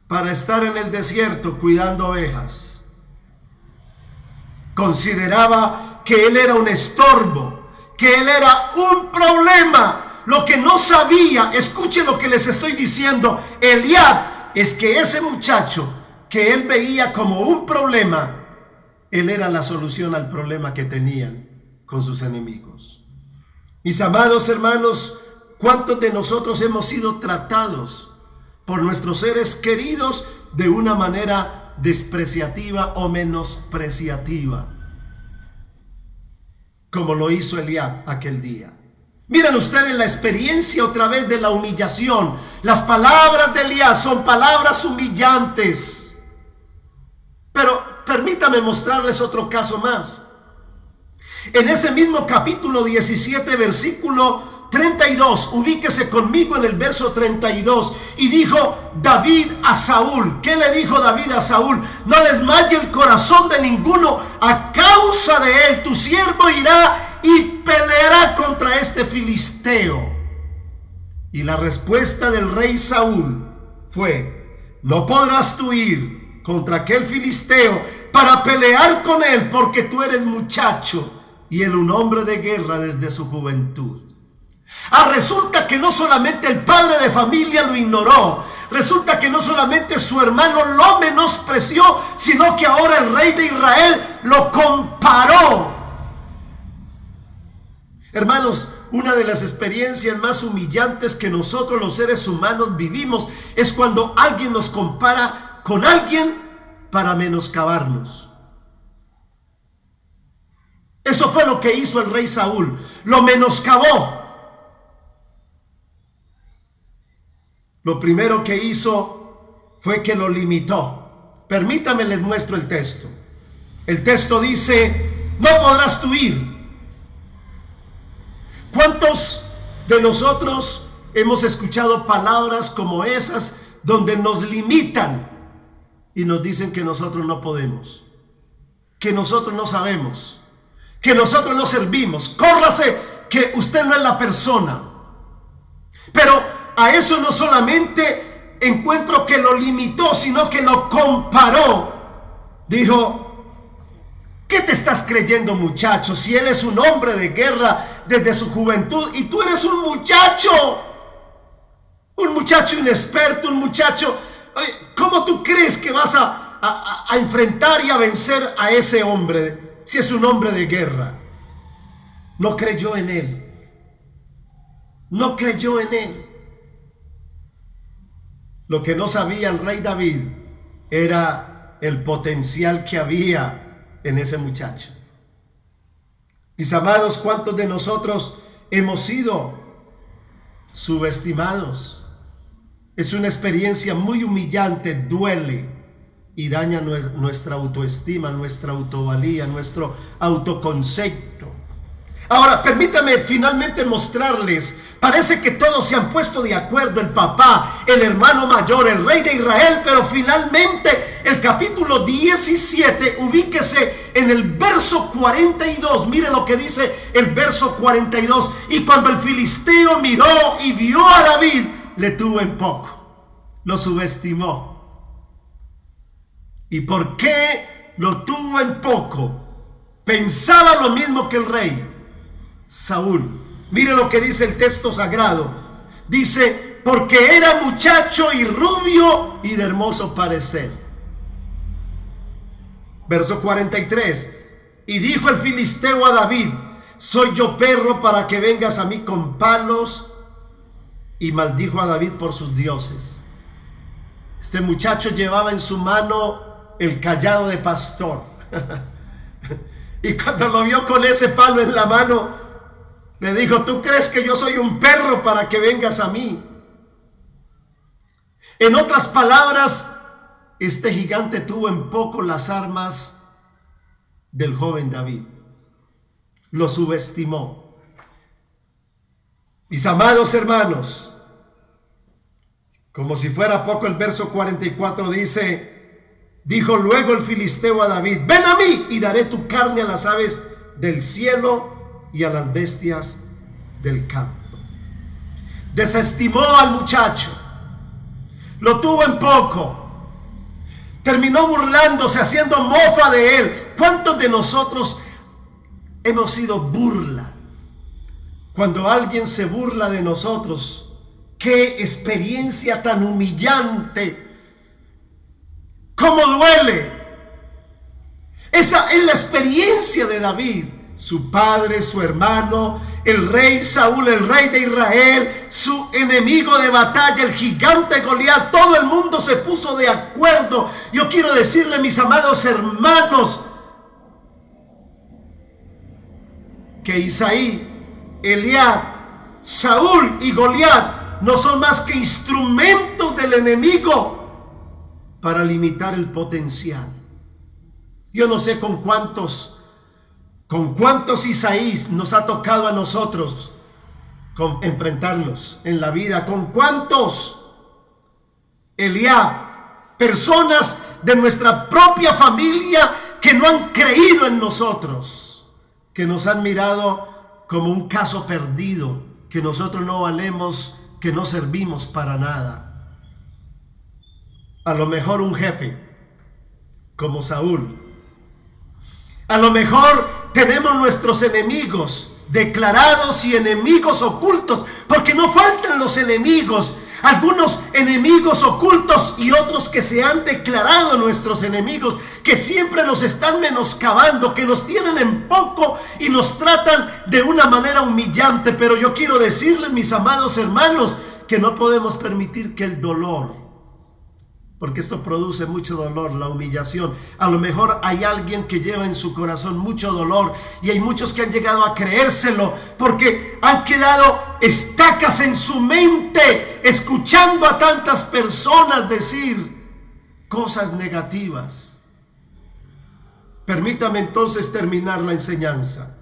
para estar en el desierto cuidando ovejas. Consideraba que él era un estorbo, que él era un problema. Lo que no sabía, escuchen lo que les estoy diciendo, Eliab, es que ese muchacho que él veía como un problema, él era la solución al problema que tenían con sus enemigos. Mis amados hermanos, ¿cuántos de nosotros hemos sido tratados por nuestros seres queridos de una manera despreciativa o menospreciativa, como lo hizo Eliab aquel día? Miren ustedes la experiencia otra vez de la humillación. Las palabras de Eliab son palabras humillantes. Pero permítame mostrarles otro caso más. En ese mismo capítulo 17, versículo 32, ubíquese conmigo en el verso 32. Y dijo David a Saúl, ¿qué le dijo David a Saúl? No desmaye el corazón de ninguno a causa de él. Tu siervo irá y peleará contra este filisteo. Y la respuesta del rey Saúl fue: no podrás tú ir contra aquel filisteo para pelear con él, porque tú eres muchacho y él un hombre de guerra desde su juventud. Resulta que no solamente el padre de familia lo ignoró, resulta que no solamente su hermano lo menospreció, sino que ahora el rey de Israel lo comparó. Hermanos, una de las experiencias más humillantes que nosotros los seres humanos vivimos es cuando alguien nos compara con alguien para menoscabarnos. Eso fue lo que hizo el rey Saúl, lo menoscabó. Lo primero que hizo fue que lo limitó. Permítame, les muestro el texto. El texto dice: no podrás tú ir. ¿Cuántos de nosotros hemos escuchado palabras como esas donde nos limitan y nos dicen que nosotros no podemos, que nosotros no sabemos, que nosotros no servimos? Córrase, que usted no es la persona. Pero a eso no solamente encuentro que lo limitó, sino que lo comparó. Dijo: ¿qué te estás creyendo, muchacho? Si él es un hombre de guerra desde su juventud y tú eres un muchacho inexperto, un muchacho. ¿Cómo tú crees que vas a enfrentar y a vencer a ese hombre si es un hombre de guerra? No creyó en él. No creyó en él. Lo que no sabía el rey David era el potencial que había en ese muchacho. Mis amados, ¿cuántos de nosotros hemos sido subestimados? Es una experiencia muy humillante, duele y daña nuestra autoestima, nuestra autovalía, nuestro autoconcepto. Ahora, permítame finalmente mostrarles. Parece que todos se han puesto de acuerdo, el papá, el hermano mayor, el rey de Israel, pero finalmente el capítulo 17, ubíquese en el verso 42. Mire lo que dice el verso 42. Y cuando el filisteo miró y vio a David, le tuvo en poco, lo subestimó. ¿Y por qué lo tuvo en poco? Pensaba lo mismo que el rey Saúl. Mire lo que dice el texto sagrado. Dice: porque era muchacho y rubio y de hermoso parecer. Verso 43. Y dijo el filisteo a David: ¿soy yo perro para que vengas a mí con palos? Y maldijo a David por sus dioses. Este muchacho llevaba en su mano el cayado de pastor. Y cuando lo vio con ese palo en la mano, le dijo: ¿tú crees que yo soy un perro para que vengas a mí? En otras palabras, este gigante tuvo en poco las armas del joven David. Lo subestimó. Mis amados hermanos, como si fuera poco, el verso 44 dice: dijo luego el filisteo a David: ven a mí y daré tu carne a las aves del cielo y a las bestias del campo. Desestimó al muchacho, lo tuvo en poco, terminó burlándose, haciendo mofa de él. ¿Cuántos de nosotros hemos sido burla. Cuando alguien se burla de nosotros, qué experiencia tan humillante. ¡Cómo duele! Esa es la experiencia de David, su padre, su hermano, el rey Saúl, el rey de Israel, su enemigo de batalla, el gigante Goliat. Todo el mundo se puso de acuerdo. Yo quiero decirle, mis amados hermanos, que Isaí, Eliab, Saúl y Goliat no son más que instrumentos del enemigo para limitar el potencial. Yo no sé con cuántos Isaís nos ha tocado a nosotros enfrentarnos en la vida, con cuántos Eliab, personas de nuestra propia familia que no han creído en nosotros, que nos han mirado como un caso perdido, que nosotros no valemos, que no servimos para nada. A lo mejor un jefe como Saúl. A lo mejor tenemos nuestros enemigos declarados y enemigos ocultos, porque no faltan los enemigos. Algunos enemigos ocultos y otros que se han declarado nuestros enemigos, que siempre nos están menoscabando, que nos tienen en poco y nos tratan de una manera humillante. Pero yo quiero decirles, mis amados hermanos, que no podemos permitir que el dolor, porque esto produce mucho dolor, la humillación. A lo mejor hay alguien que lleva en su corazón mucho dolor y hay muchos que han llegado a creérselo porque han quedado estacas en su mente escuchando a tantas personas decir cosas negativas. Permítame entonces terminar la enseñanza.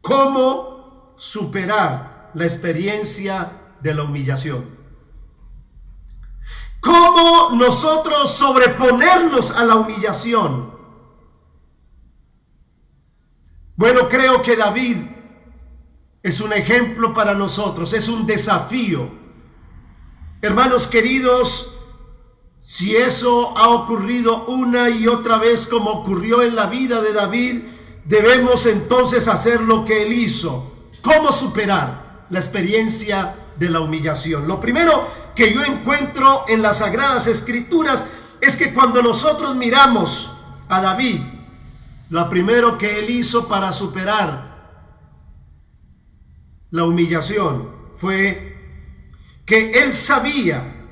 ¿Cómo superar la experiencia de la humillación? ¿Cómo nosotros sobreponernos a la humillación? Bueno, creo que David es un ejemplo para nosotros, es un desafío. Hermanos queridos, si eso ha ocurrido una y otra vez como ocurrió en la vida de David, debemos entonces hacer lo que él hizo. ¿Cómo superar la experiencia de la humillación? Lo primero que yo encuentro en las Sagradas Escrituras es que cuando nosotros miramos a David, lo primero que él hizo para superar la humillación fue que él sabía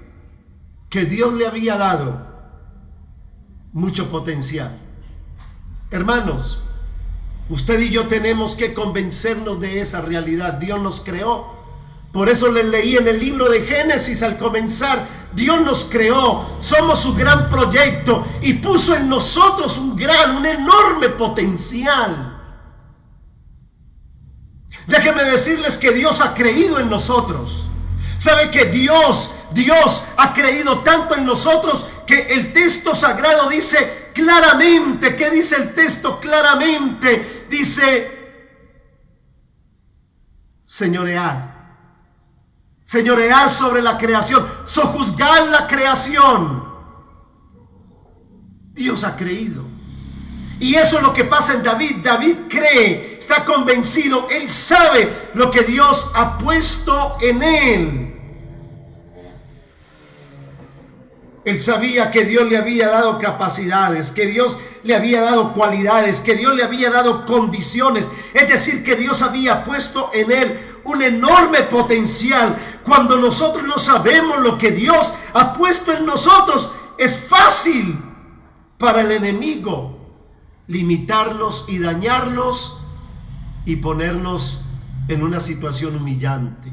que Dios le había dado mucho potencial. Hermanos, usted y yo tenemos que convencernos de esa realidad. Dios nos creó. Por eso les leí en el libro de Génesis al comenzar, Dios nos creó, somos su gran proyecto y puso en nosotros un enorme potencial. Déjenme decirles que Dios ha creído en nosotros. ¿Sabe que Dios ha creído tanto en nosotros que el texto sagrado dice claramente? ¿Qué dice el texto claramente? Dice, señoread sobre la creación, sojuzgad la creación. Dios ha creído. Y eso es lo que pasa en David. David cree, está convencido, él sabe lo que Dios ha puesto en él. Él sabía que Dios le había dado capacidades, que Dios le había dado cualidades, que Dios le había dado condiciones. Es decir, que Dios había puesto en él un enorme potencial. Cuando nosotros no sabemos lo que Dios ha puesto en nosotros, es fácil para el enemigo limitarnos y dañarnos y ponernos en una situación humillante.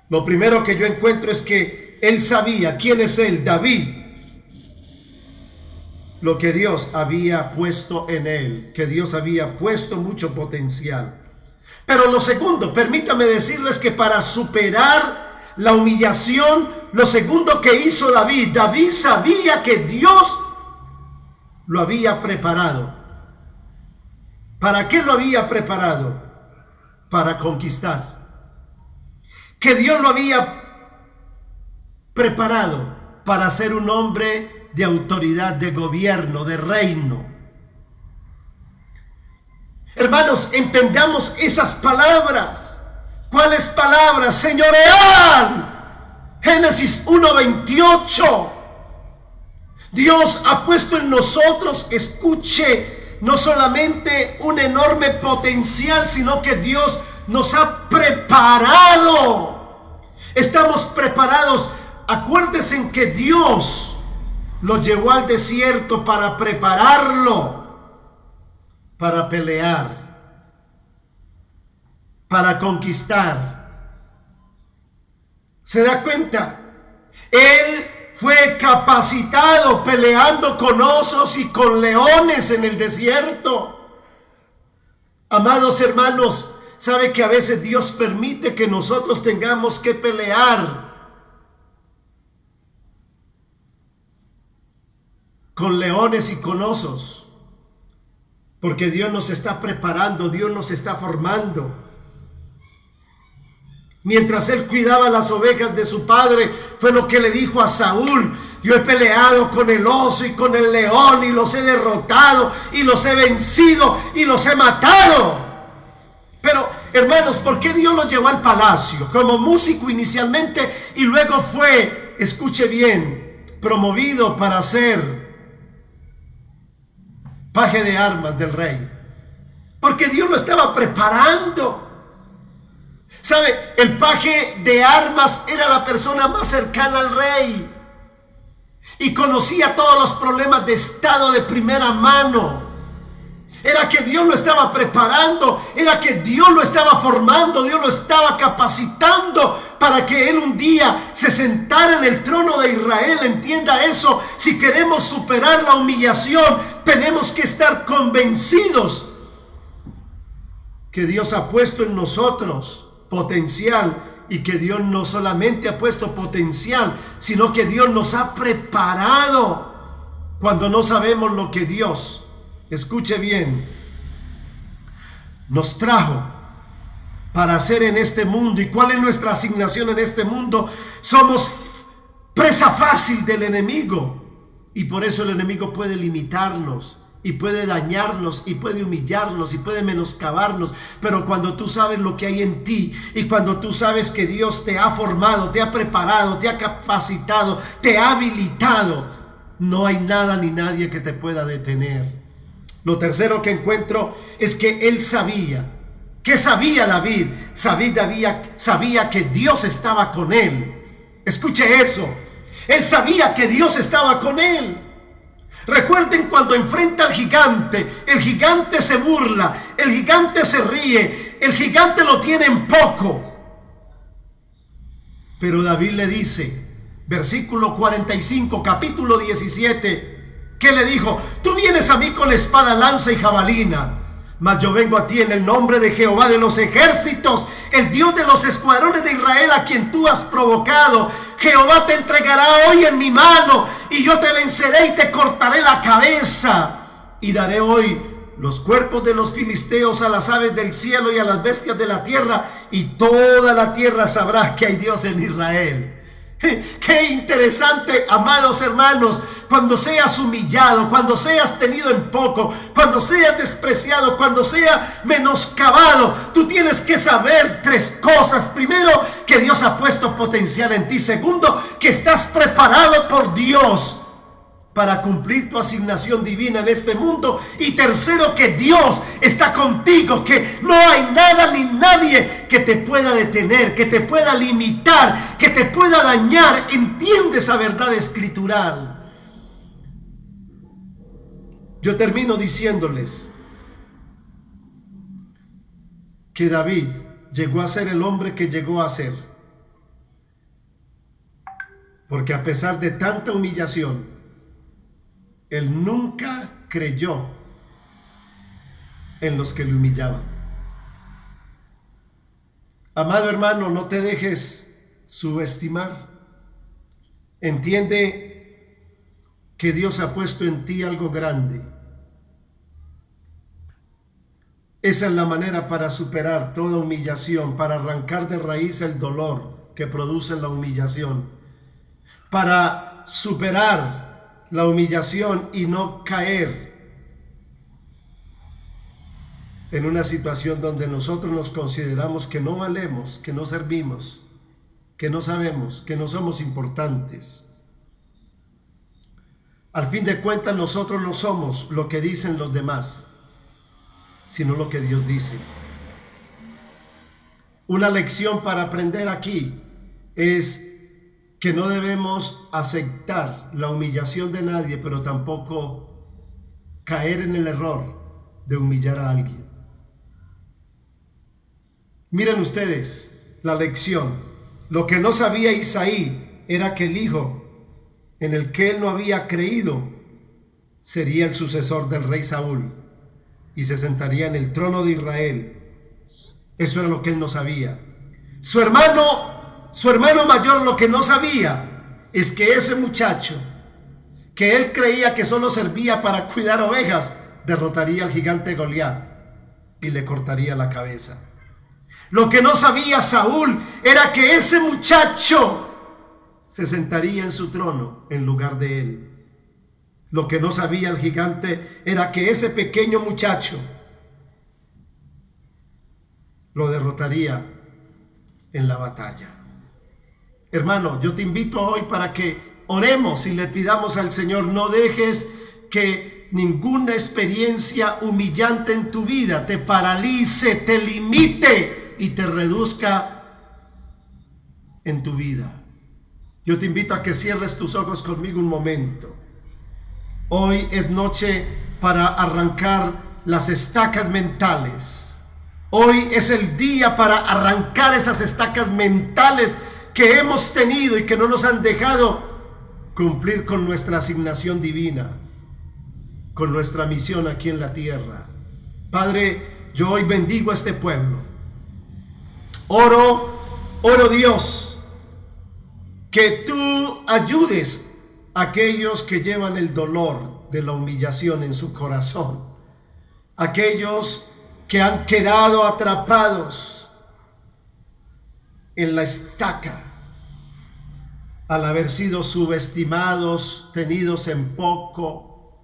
Lo primero que yo encuentro es que él sabía, ¿quién es él? David. Lo que Dios había puesto en él, que Dios había puesto mucho potencial. Pero lo segundo, permítame decirles que para superar la humillación, lo segundo que hizo David sabía que Dios lo había preparado. ¿Para qué lo había preparado? Para conquistar. Que Dios lo había preparado para ser un hombre de autoridad, de gobierno, de reino. Hermanos, entendamos esas palabras. ¿Cuáles palabras? Señorear. Génesis 1:28. Dios ha puesto en nosotros, escuche, no solamente un enorme potencial, sino que Dios nos ha preparado. Estamos preparados. Acuérdense en que Dios lo llevó al desierto para prepararlo para pelear, para conquistar. ¿Se da cuenta? Él fue capacitado peleando con osos y con leones en el desierto. Amados hermanos, ¿sabe que a veces Dios permite que nosotros tengamos que pelear con leones y con osos? Porque Dios nos está preparando, Dios nos está formando. Mientras él cuidaba las ovejas de su padre, fue lo que le dijo a Saúl: yo he peleado con el oso y con el león y los he derrotado y los he vencido y los he matado. Pero hermanos, ¿por qué Dios lo llevó al palacio? Como músico inicialmente, y luego fue, escuche bien, promovido para ser paje de armas del rey. Porque Dios lo estaba preparando. ¿Sabe? El paje de armas era la persona más cercana al rey y conocía todos los problemas de estado de primera mano. Era que Dios lo estaba preparando, era que Dios lo estaba formando, Dios lo estaba capacitando para que él un día se sentara en el trono de Israel. Entienda eso. Si queremos superar la humillación, tenemos que estar convencidos que Dios ha puesto en nosotros potencial, y que Dios no solamente ha puesto potencial, sino que Dios nos ha preparado. Cuando no sabemos lo que Dios, escuche bien, nos trajo para hacer en este mundo y cuál es nuestra asignación en este mundo, somos presa fácil del enemigo, y por eso el enemigo puede limitarnos y puede dañarnos y puede humillarnos y puede menoscabarnos. Pero cuando tú sabes lo que hay en ti, y cuando tú sabes que Dios te ha formado, te ha preparado, te ha capacitado, te ha habilitado, no hay nada ni nadie que te pueda detener. Lo tercero que encuentro es que él sabía. ¿Qué sabía David? Sabía que Dios estaba con él. Escuche eso. Él sabía que Dios estaba con él. Recuerden cuando enfrenta al gigante, el gigante se burla, el gigante se ríe, el gigante lo tiene en poco. Pero David le dice, versículo 45, capítulo 17, ¿qué le dijo? Tú vienes a mí con espada, lanza y jabalina, mas yo vengo a ti en el nombre de Jehová de los ejércitos, el Dios de los escuadrones de Israel, a quien tú has provocado. Jehová te entregará hoy en mi mano, y yo te venceré y te cortaré la cabeza, y daré hoy los cuerpos de los filisteos a las aves del cielo y a las bestias de la tierra, y toda la tierra sabrá que hay Dios en Israel. Qué interesante, amados hermanos. Cuando seas humillado, cuando seas tenido en poco, cuando seas despreciado, cuando seas menoscabado, tú tienes que saber tres cosas. Primero, que Dios ha puesto potencial en ti. Segundo, que estás preparado por Dios para cumplir tu asignación divina en este mundo. Y tercero, que Dios está contigo, que no hay nada ni nadie que te pueda detener, que te pueda limitar, que te pueda dañar. Entiende esa verdad escritural. Yo termino diciéndoles que David llegó a ser el hombre que llegó a ser, porque a pesar de tanta humillación, él nunca creyó en los que le humillaban. Amado hermano, no te dejes subestimar. Entiende que Dios ha puesto en ti algo grande. Esa es la manera para superar toda humillación, para arrancar de raíz el dolor que produce la humillación, para superar la humillación y no caer en una situación donde nosotros nos consideramos que no valemos, que no servimos, que no sabemos, que no somos importantes. Al fin de cuentas, nosotros no somos lo que dicen los demás, sino lo que Dios dice. Una lección para aprender aquí es que no debemos aceptar la humillación de nadie, pero tampoco caer en el error de humillar a alguien. Miren ustedes la lección. Lo que no sabía Isaí era que el hijo en el que él no había creído sería el sucesor del rey Saúl y se sentaría en el trono de Israel. Eso era lo que él no sabía. Su hermano mayor lo que no sabía es que ese muchacho, que él creía que solo servía para cuidar ovejas, derrotaría al gigante Goliat y le cortaría la cabeza. Lo que no sabía Saúl era que ese muchacho se sentaría en su trono en lugar de él. Lo que no sabía el gigante era que ese pequeño muchacho lo derrotaría en la batalla. Hermano, yo te invito hoy para que oremos y le pidamos al Señor: no dejes que ninguna experiencia humillante en tu vida te paralice, te limite y te reduzca en tu vida. Yo te invito a que cierres tus ojos conmigo un momento. Hoy es noche para arrancar las estacas mentales. Hoy es el día para arrancar esas estacas mentales que hemos tenido y que no nos han dejado cumplir con nuestra asignación divina, con nuestra misión aquí en la tierra. Padre, yo hoy bendigo a este pueblo. Oro Dios, que tú ayudes a aquellos que llevan el dolor de la humillación en su corazón, aquellos que han quedado atrapados en la estaca al haber sido subestimados, tenidos en poco.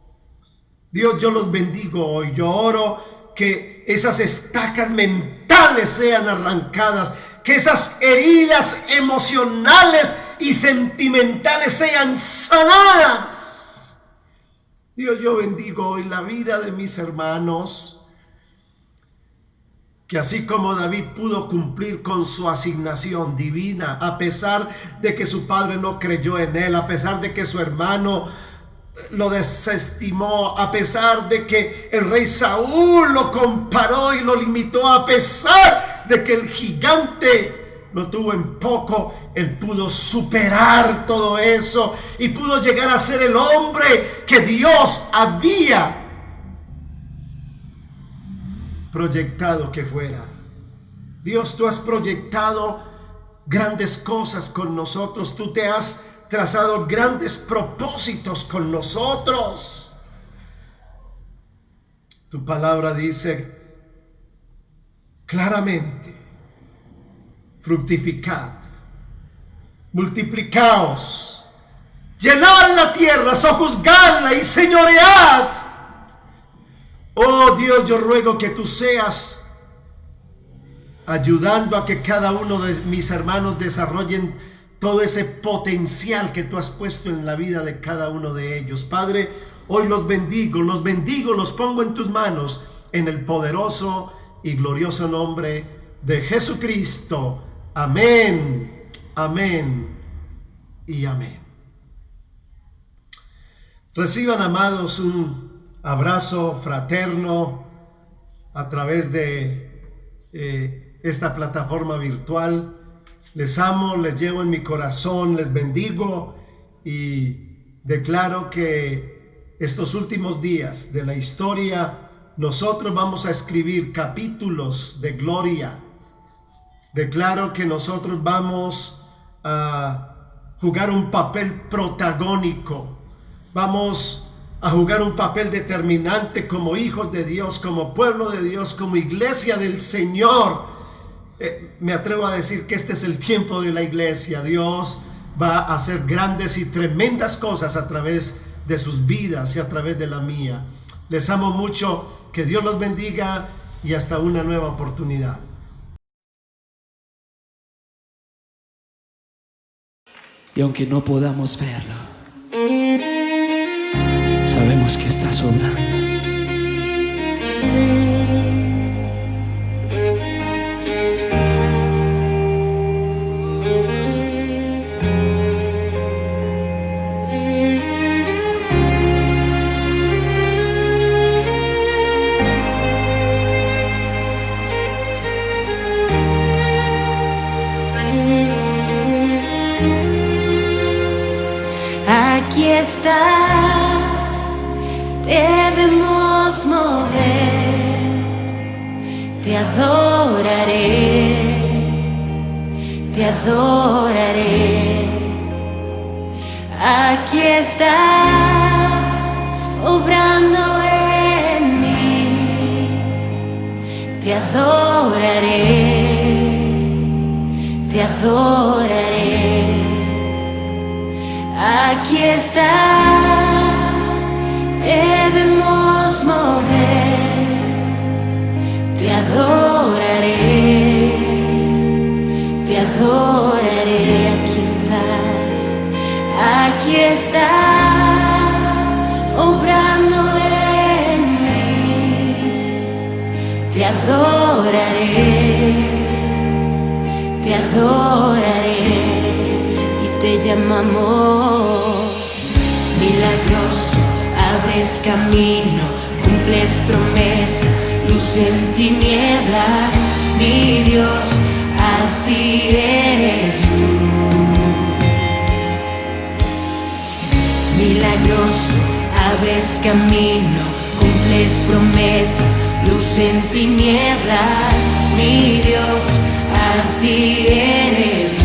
Dios, yo los bendigo hoy. Yo oro que esas estacas mentales sean arrancadas, que esas heridas emocionales y sentimentales sean sanadas. Dios, yo bendigo hoy la vida de mis hermanos, que así como David pudo cumplir con su asignación divina, a pesar de que su padre no creyó en él, a pesar de que su hermano lo desestimó, a pesar de que el rey Saúl lo comparó y lo limitó, a pesar de que el gigante lo tuvo en poco, él pudo superar todo eso y pudo llegar a ser el hombre que Dios había proyectado que fuera. Dios, tú has proyectado grandes cosas con nosotros. Tú te has trazado grandes propósitos con nosotros. Tu palabra dice claramente: fructificad, multiplicaos, llenad la tierra, sojuzgadla y señoread. Oh Dios, yo ruego que tú seas ayudando a que cada uno de mis hermanos desarrollen todo ese potencial que tú has puesto en la vida de cada uno de ellos. Padre, hoy los bendigo, los pongo en tus manos, en el poderoso y glorioso nombre de Jesucristo. Amén, amén y amén. Reciban, amados, un abrazo fraterno a través de esta plataforma virtual. Les amo, les llevo en mi corazón, les bendigo y declaro que estos últimos días de la historia nosotros vamos a escribir capítulos de gloria. Declaro que nosotros vamos a jugar un papel protagónico, vamos a jugar un papel determinante como hijos de Dios, como pueblo de Dios, como iglesia del Señor. Me atrevo a decir que este es el tiempo de la iglesia. Dios va a hacer grandes y tremendas cosas a través de sus vidas y a través de la mía. Les amo mucho, que Dios los bendiga y hasta una nueva oportunidad. Y aunque no podamos verlo, sabemos que estás obrando. Aquí estás, debemos mover, te adoraré, te adoraré. Aquí estás, obrando en mí, te adoraré, te adoraré. Aquí estás, debemos mover, te adoraré, te adoraré. Aquí estás, obrando en mí, te adoraré, te adoraré. Te llamamos milagroso, abres camino, cumples promesas, luz en tinieblas, mi Dios, así eres tú. Milagroso, abres camino, cumples promesas, luz en tinieblas, mi Dios, así eres tú.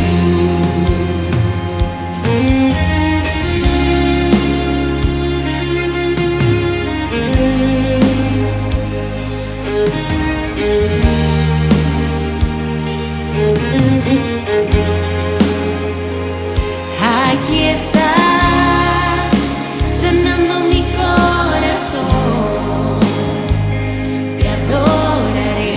Aquí estás, sanando mi corazón, te adoraré,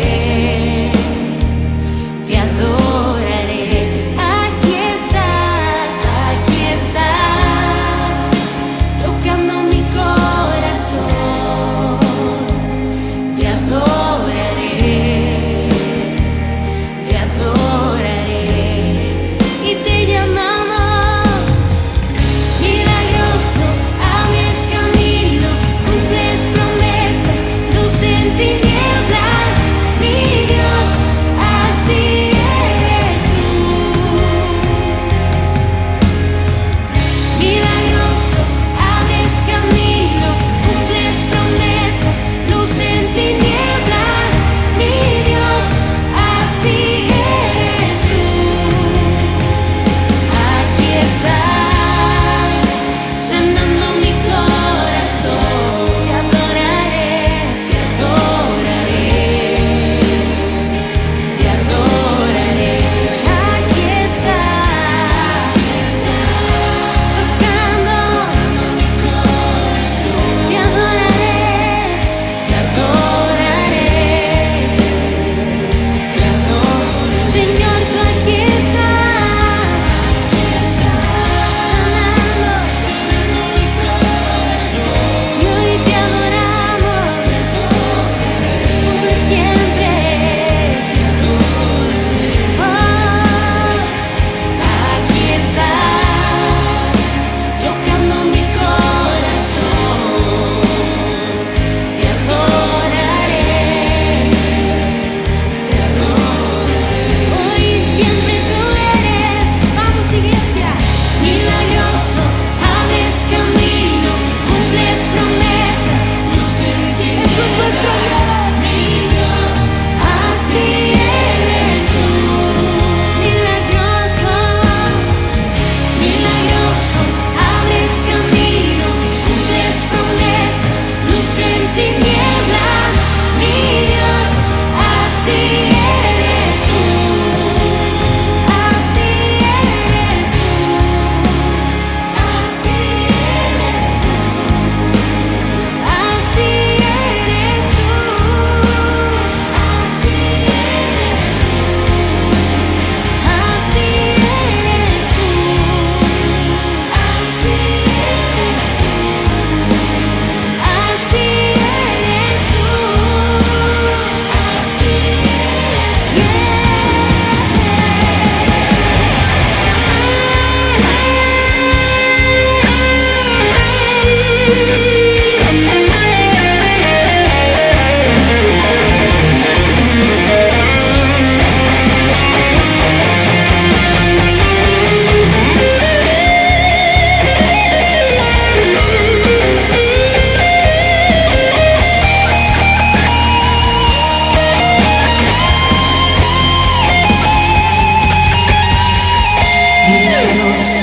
Milagroso,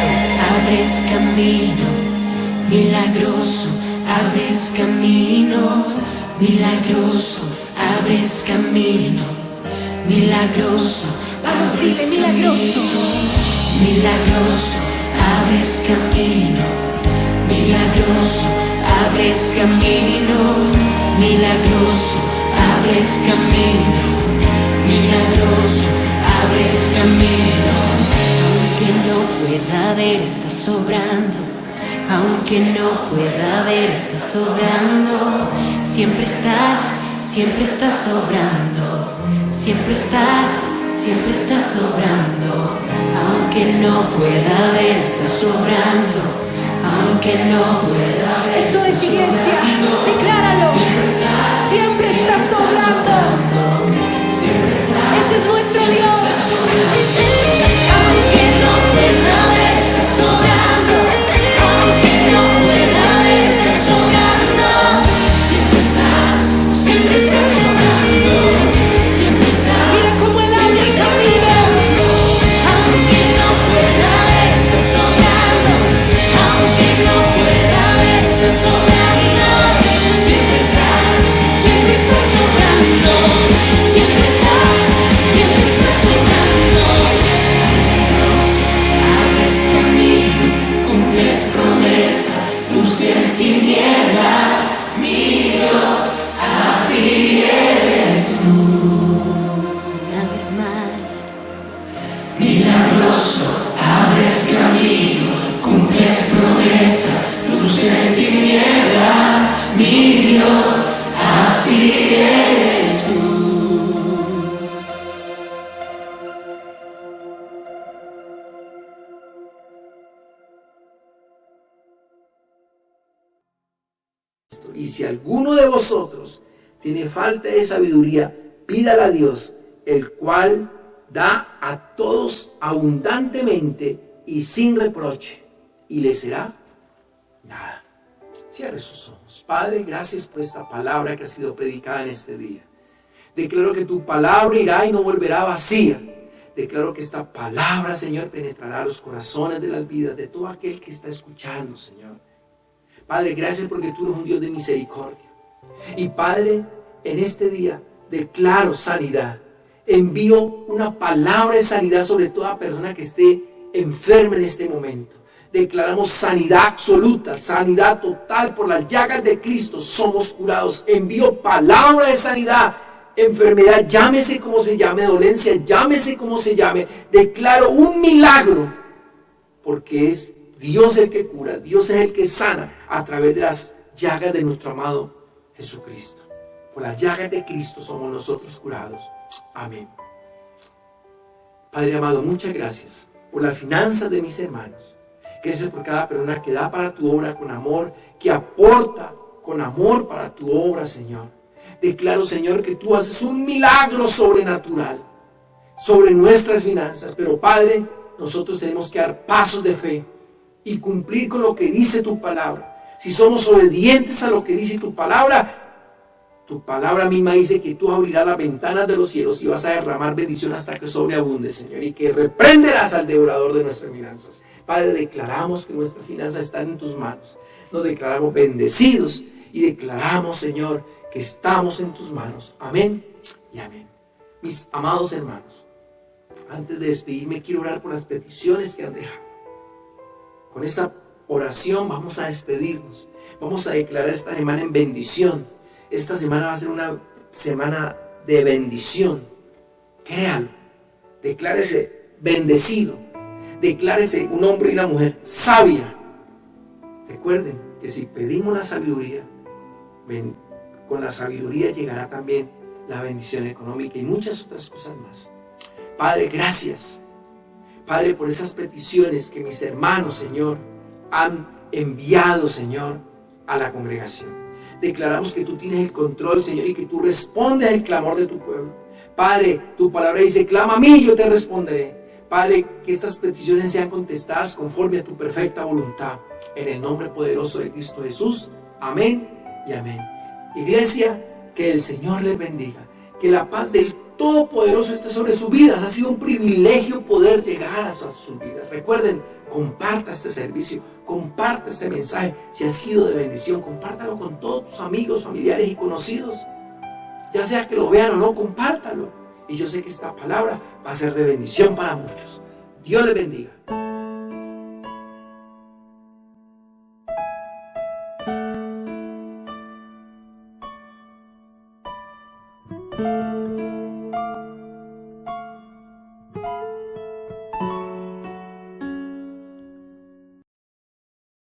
abres camino. Milagroso, abres camino. Milagroso, abres camino. Milagroso, Vamos, dile, milagroso. milagroso, abres camino. Milagroso, abres camino. Milagroso, abres camino. Milagroso, abres camino. Aunque no pueda ver, estás obrando. Aunque no pueda ver, estás obrando. Siempre estás obrando. Siempre estás obrando. Aunque no pueda ver, estás obrando. Aunque no pueda ver, Eso es, iglesia. Decláralo. Siempre estás obrando. Ese es nuestro Dios. Aunque no pueda ver, estás obrando. Aunque no pueda ver, estás obrando. Siempre estás obrando. Siempre estás. Mira cómo el abre camino. Aunque no pueda ver, estás obrando. Aunque no pueda ver, estás obrando. Siempre estás obrando. Siempre estás obrando. Milagroso, abres camino, cumples promesas, luz en tinieblas. Mi Dios, así eres tú. Una vez más. Milagroso, abres camino, cumples promesas, luz en tinieblas. Mi Dios, así eres tú. Y si alguno de vosotros tiene falta de sabiduría, pídala a Dios, el cual da a todos abundantemente y sin reproche, y le será nada. Cierre sus ojos. Padre, gracias por esta palabra que ha sido predicada en este día. Declaro que tu palabra irá y no volverá vacía. Declaro que esta palabra, Señor, penetrará los corazones de las vidas de todo aquel que está escuchando, Señor. Padre, gracias porque tú eres un Dios de misericordia. Y Padre, en este día declaro sanidad. Envío una palabra de sanidad sobre toda persona que esté enferma en este momento. Declaramos sanidad absoluta, sanidad total. Por las llagas de Cristo somos curados. Envío palabra de sanidad. Enfermedad, llámese como se llame, dolencia, llámese como se llame. Declaro un milagro, porque es Dios el que cura, Dios es el que sana a través de las llagas de nuestro amado Jesucristo. Por las llagas de Cristo somos nosotros curados. Amén. Padre amado, muchas gracias por las finanzas de mis hermanos. Gracias por cada persona que da para tu obra con amor, que aporta con amor para tu obra, Señor. Declaro, Señor, que tú haces un milagro sobrenatural sobre nuestras finanzas. Pero, Padre, nosotros tenemos que dar pasos de fe y cumplir con lo que dice tu palabra. Si somos obedientes a lo que dice tu palabra misma dice que tú abrirás las ventanas de los cielos y vas a derramar bendición hasta que sobreabunde, Señor, y que reprenderás al devorador de nuestras finanzas. Padre, declaramos que nuestras finanzas están en tus manos. Nos declaramos bendecidos y declaramos, Señor, que estamos en tus manos. Amén y amén. Mis amados hermanos, antes de despedirme quiero orar por las peticiones que han dejado. Con esta oración vamos a despedirnos. Vamos a declarar esta semana en bendición. Esta semana va a ser una semana de bendición. Créalo. Declárese bendecido. Declárese un hombre y una mujer sabia. Recuerden que si pedimos la sabiduría, con la sabiduría llegará también la bendición económica y muchas otras cosas más. Padre, gracias. Padre, por esas peticiones que mis hermanos, Señor, han enviado, Señor, a la congregación. Declaramos que tú tienes el control, Señor, y que tú respondes al clamor de tu pueblo. Padre, tu palabra dice, clama a mí y yo te responderé. Padre, que estas peticiones sean contestadas conforme a tu perfecta voluntad. En el nombre poderoso de Cristo Jesús. Amén y amén. Iglesia, que el Señor les bendiga. Que la paz del Todopoderoso esté sobre sus vidas. Ha sido un privilegio poder llegar a sus vidas. Recuerden, comparta este servicio, comparte este mensaje. Si ha sido de bendición, compártalo con todos tus amigos, familiares y conocidos. Ya sea que lo vean o no, compártalo. Y yo sé que esta palabra va a ser de bendición para muchos. Dios les bendiga.